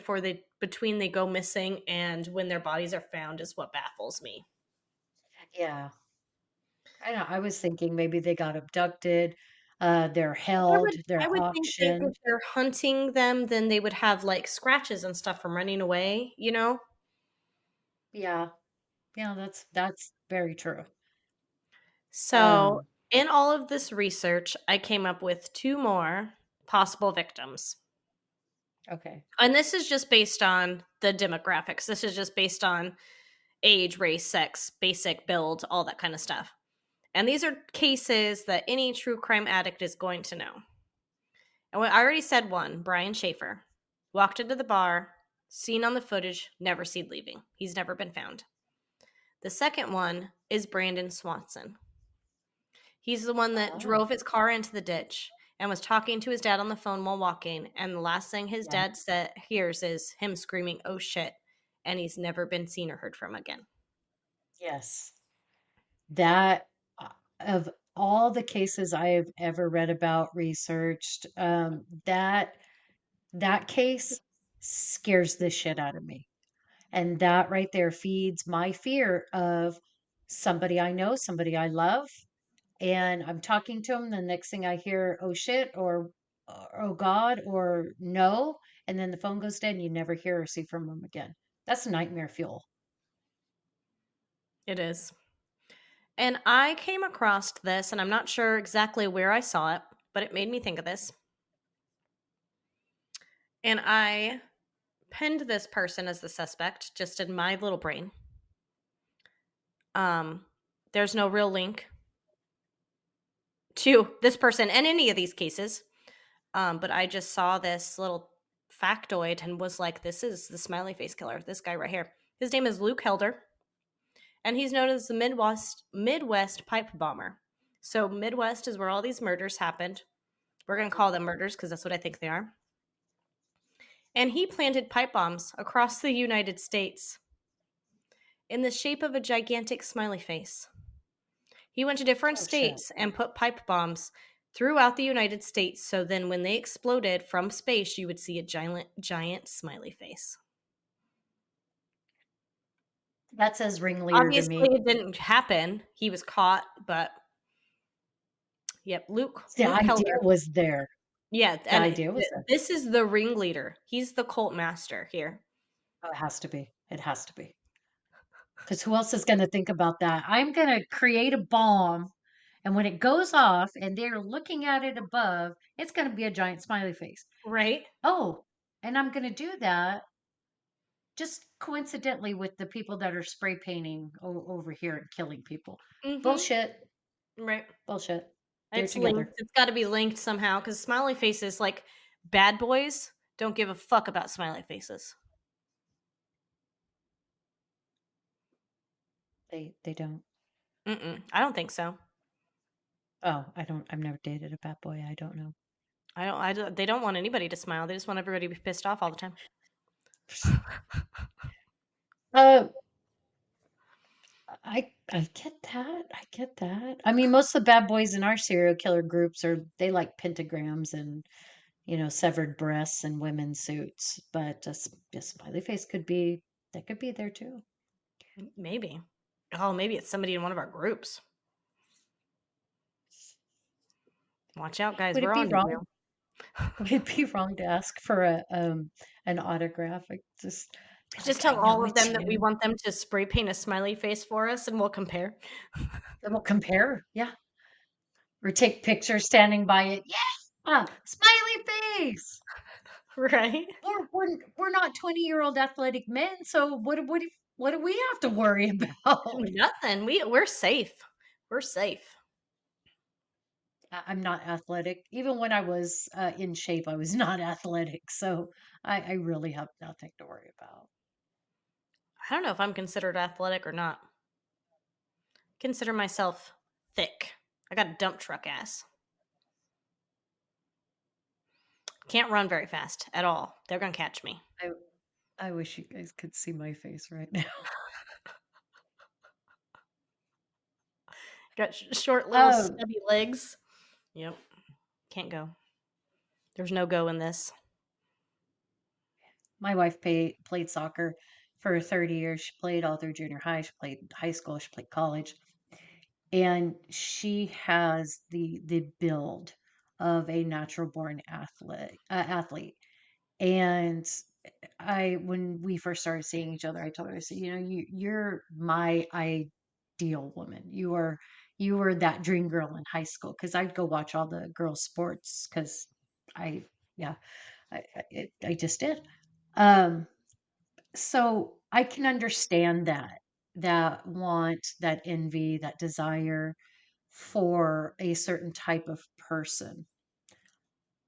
between they go missing and when their bodies are found is what baffles me. Yeah, I know. I was thinking maybe they got abducted. They're I held. would I They're would think that if auctioned. they're hunting them, then they would have, like, scratches and stuff from running away, you know? Yeah. Yeah, that's very true. So, Um, in all of this research, I came up with two more possible victims. okay. And this is just based on the demographics. This is just based on age, race, sex, basic build, all that kind of stuff. And these are cases that any true crime addict is going to know. And I already said one, Brian Schaefer. Walked into the bar, seen on the footage, never seen leaving. He's never been found. The second one is Brandon Swanson. He's the one that Oh, drove his car into the ditch and was talking to his dad on the phone while walking. And the last thing his yeah. dad hears is him screaming, "Oh shit." And he's never been seen or heard from again. Yes. That of all the cases I have ever read about, researched, that case scares the shit out of me. And that right there feeds my fear of somebody I know, somebody I love, and I'm talking to them. The next thing I hear, "Oh shit," or "Oh God," or "No," and then the phone goes dead and you never hear or see from them again. That's nightmare fuel. It is. And I came across this, and I'm not sure exactly where I saw it, but it made me think of this. And I pinned this person as the suspect just in my little brain. Um, there's no real link to this person in any of these cases. But I just saw this little factoid and was like, this is the smiley face killer, this guy right here. His name is Luke Helder, and he's known as the Midwest pipe bomber. So Midwest is where all these murders happened. We're gonna call them murders because that's what I think they are. And he planted pipe bombs across the United States in the shape of a gigantic smiley face. He went to different Oh shit. states and put pipe bombs throughout the United States. So then when they exploded from space, you would see a giant smiley face. That says ringleader to Obviously, me. it didn't happen. He was caught, but yep, Luke The Luke idea Helder. was there. Yeah, The and idea was there. this is the ringleader. He's the cult master here. Oh, it has to be. It has to be. Because who else is going to think about that? I'm going to create a bomb, and when it goes off and they're looking at it above, it's going to be a giant smiley face. Right? Oh, and I'm going to do that just coincidentally with the people that are spray painting over here and killing people. Mm-hmm. Bullshit. Right. Bullshit. They're It's linked. together. It's got to be linked somehow because smiley faces, like bad boys, don't give a fuck about smiley faces. They don't. Mm-mm. I don't think so. Oh, I don't. I've never dated a bad boy. I don't know. They don't want anybody to smile. They just want everybody to be pissed off all the time. Uh, I get that. I get that. I mean, most of the bad boys in our serial killer groups are they like pentagrams and severed breasts and women's suits. But a smiley face could be that could be there too. Maybe. Oh, maybe it's somebody in one of our groups. Watch out, guys. Would it We're be on to wrong? you. Would it be wrong to ask for a an autograph? Like just be Just like, I tell know all of it's them that we you. want them to spray paint a smiley face for us and we'll compare. Then we'll compare. Yeah. Or take pictures standing by it. Yeah. Smiley face. Right? We're not 20-year-old athletic men, so what do we have to worry about? Nothing. We're safe. We're safe. I'm not athletic. Even when I was in shape, I was not athletic. So I really have nothing to worry about. I don't know if I'm considered athletic or not. Consider myself thick. I got a dump truck ass. Can't run very fast at all. They're gonna catch me. I I wish you guys could see my face right now. Got short little Um, stubby legs. Yep. Can't go. There's no go in this. my wife played soccer for 30 years. She played all through junior high. She played high school. She played college. And she has the build of a natural born athlete. And I when we first started seeing each other, I told her, I said, you're my ideal woman. You were that dream girl in high school because I'd go watch all the girls' sports because I yeah I just did. Um, so I can understand that want, that envy, that desire for a certain type of person,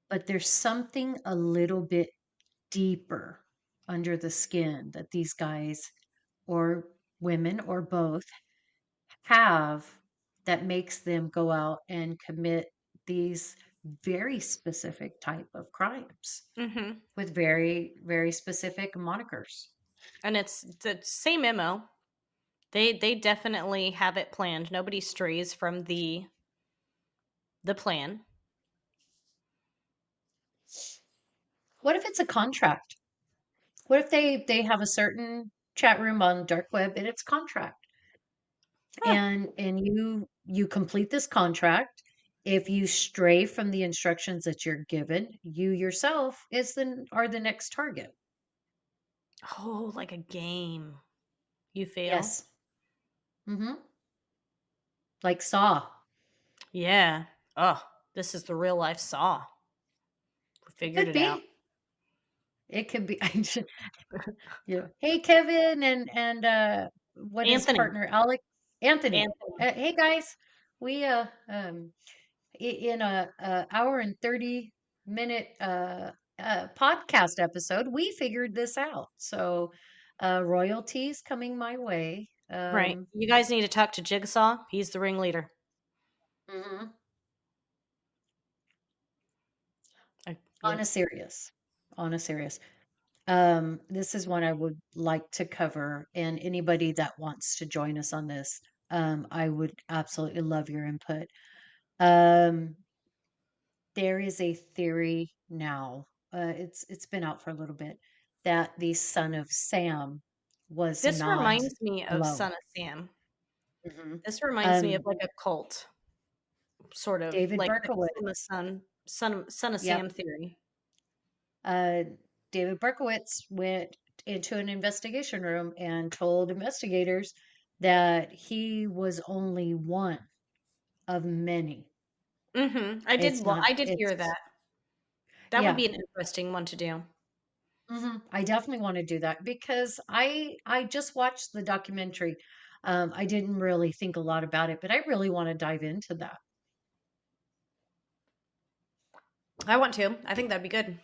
but there's something a little bit deeper under the skin that these guys or women or both have that makes them go out and commit these very specific type of crimes Hmm. with very very specific monikers. And it's the same MO. They definitely have it planned. Nobody strays from the plan. What if it's a contract? What if they have a certain chat room on dark web and it's contract, Huh. and you complete this contract. If you stray from the instructions that you're given, you yourself are the next target. Oh, like a game. You fail. Yes. Hmm. Like Saw. Yeah. Oh, this is the real life Saw. We It figured could it out. be. It could be. Yeah. Hey, Kevin, and what is Anthony. partner Alex Anthony? Anthony. Hey guys, we in a hour and 30-minute podcast episode, we figured this out. So royalties coming my way. Right. You guys need to talk to Jigsaw. He's the ringleader. Mhm. On Yep. a serious, on a serious. This is one I would like to cover, and anybody that wants to join us on this, I would absolutely love your input. Um, there is a theory now. It's been out for a little bit that the son of Sam was This not reminds me of alone. Son of Sam. Mhm. This reminds me of Um, like a cult, sort of David like the son of Berkowitz. son of Yep. Sam theory. Uh, David Berkowitz went into an investigation room and told investigators that he was only one of many. It's not, I did hear it's, that. That would yeah. be an interesting one to do. I definitely want to do that because I just watched the documentary. I didn't really think a lot about it, but I really want to dive into that. I want to. I think that'd be good.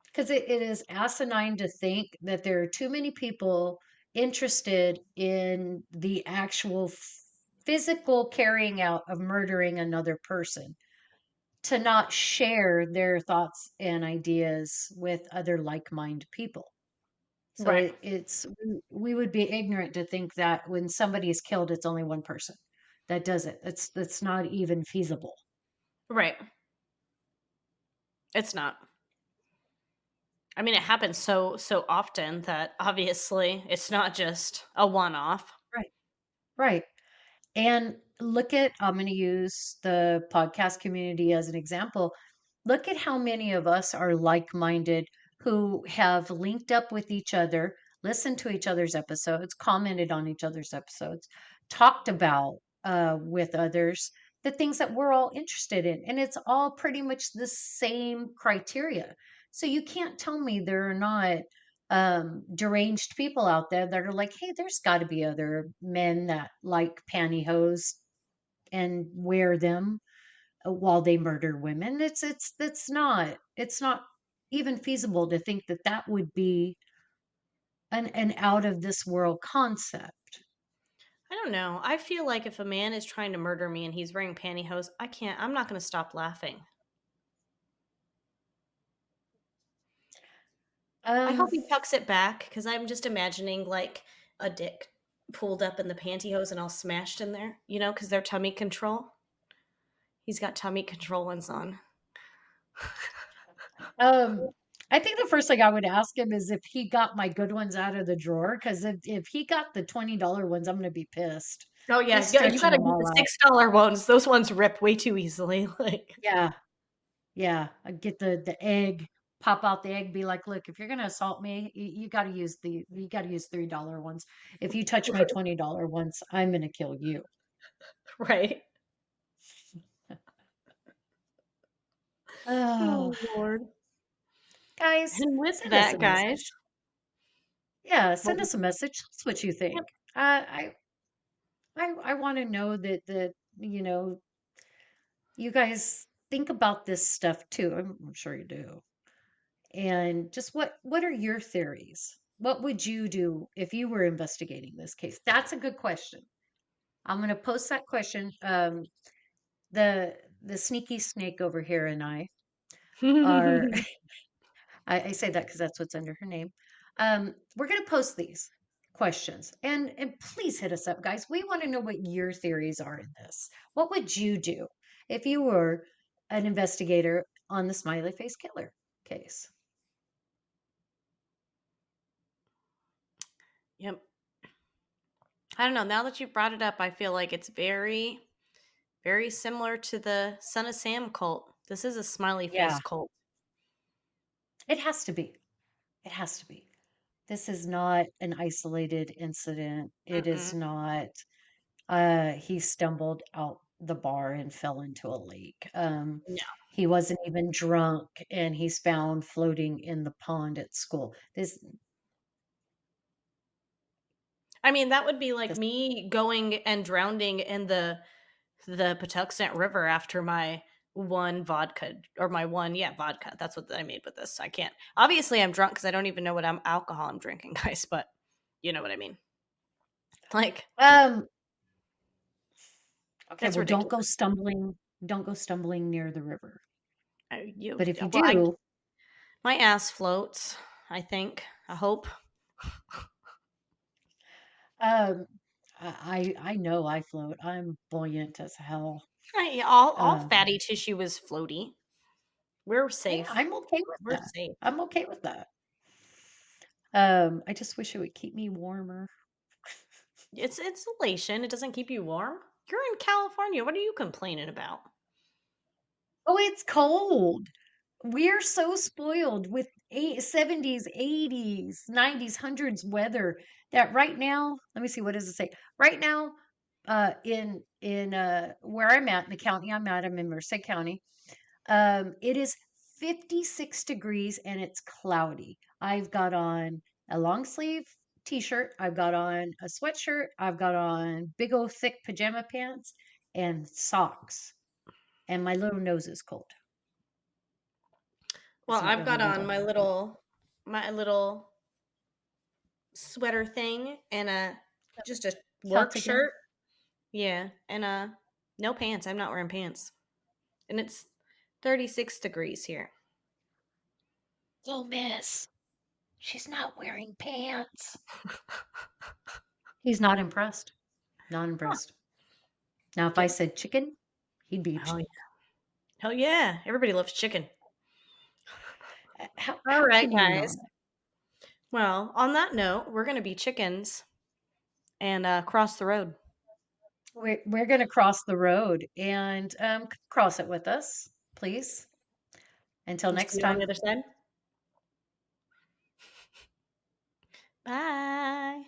Because it is asinine to think that there are too many people interested in the actual physical carrying out of murdering another person to not share their thoughts and ideas with other like-minded people. So Right. we would be ignorant to think that when somebody is killed, it's only one person that does it. That's not even feasible. Right. It's not. I mean, it happens so often that obviously it's not just a one-off. Right. Right. And look at, I'm going to use the podcast community as an example. Look at how many of us are like minded who have linked up with each other, listened to each other's episodes, commented on each other's episodes, talked about with others the things that we're all interested in. And it's all pretty much the same criteria. So you can't tell me there are not deranged people out there that are like, hey, there's got to be other men that like pantyhose and wear them while they murder women. It's not even feasible to think that that would be an out of this world concept. I don't know. I feel like if a man is trying to murder me and he's wearing pantyhose, I'm not going to stop laughing. I hope Um, he tucks it back because I'm just imagining like a dick pulled up in the pantyhose and all smashed in there, because they're tummy control. He's got tummy control ones on. um, I think the first thing I would ask him is if he got my good ones out of the drawer. Because if he got the $20 ones, I'm going to be pissed. Oh He's yeah, yeah. You got stretching to them get all the out. $6 ones. Those ones rip way too easily. Like, Yeah, yeah. I get the egg. pop out the egg, be like, "Look, if you're gonna assault me, you gotta use $3 ones. If you touch my $20 ones, I'm gonna kill you." Right. Oh, Oh, Lord. guys, And with send us a that, guys, message. Yeah, what send was us a message. Tell us what you think. yep. I want to know that you guys think about this stuff too. I'm sure you do. And just what are your theories? What would you do if you were investigating this case? That's a good question. I'm going to post that question. The sneaky snake over here and I are I say that because that's what's under her name. We're going to post these questions and please hit us up, guys. We want to know what your theories are in this. What would you do if you were an investigator on the Smiley Face Killer case? Yep. I don't know. Now that you've brought it up, I feel like it's very, very similar to the Son of Sam cult. This is a smiley face Yeah, cult. it has to be. It has to be. This is not an isolated incident. It is Mm-mm. not he stumbled out the bar and fell into a lake. No. He wasn't even drunk and he's found floating in the pond at school. I mean, that would be like This me going and drowning in the Patuxent River after my one vodka or my one vodka. That's what I made with this. I can't. Obviously, I'm drunk because I don't even know what alcohol I'm drinking, guys. But you know what I mean. Like um okay, that's well ridiculous. don't go stumbling near the river. You But if you well, I do, my ass floats. I think. I hope. um I know I float. I'm buoyant as hell. All Um fatty tissue is floaty. We're yeah, safe. I'm okay with We're that. safe. I'm okay with that. I just wish it would keep me warmer. It's insulation. It doesn't keep you warm. You're in California. What are you complaining about? Oh, it's cold. We're so spoiled with 70s, 80s, 90s, hundreds weather that right now, let me see, what does it say? Right now, in where I'm at, in the county I'm at, I'm in Merced County. It is 56 degrees and it's cloudy. I've got on a long sleeve t-shirt, I've got on a sweatshirt, I've got on big old thick pajama pants and socks, and my little nose is cold. Well, It's not I've really got on warm right now. my little sweater thing and a just a work Celtic gown. shirt. Yeah, and no pants. I'm not wearing pants. And it's 36 degrees here. Oh, miss, she's not wearing pants. He's not impressed. Not Huh. impressed. Now, if I Get, said chicken, he'd be hell yeah. upset. Hell yeah. Everybody loves chicken. All How right, can you guys. not? Well, on that note, we're going to be chickens and cross the road. We're going to cross the road and cross it with us, please. Until We'll see next you on the time. other side. Bye.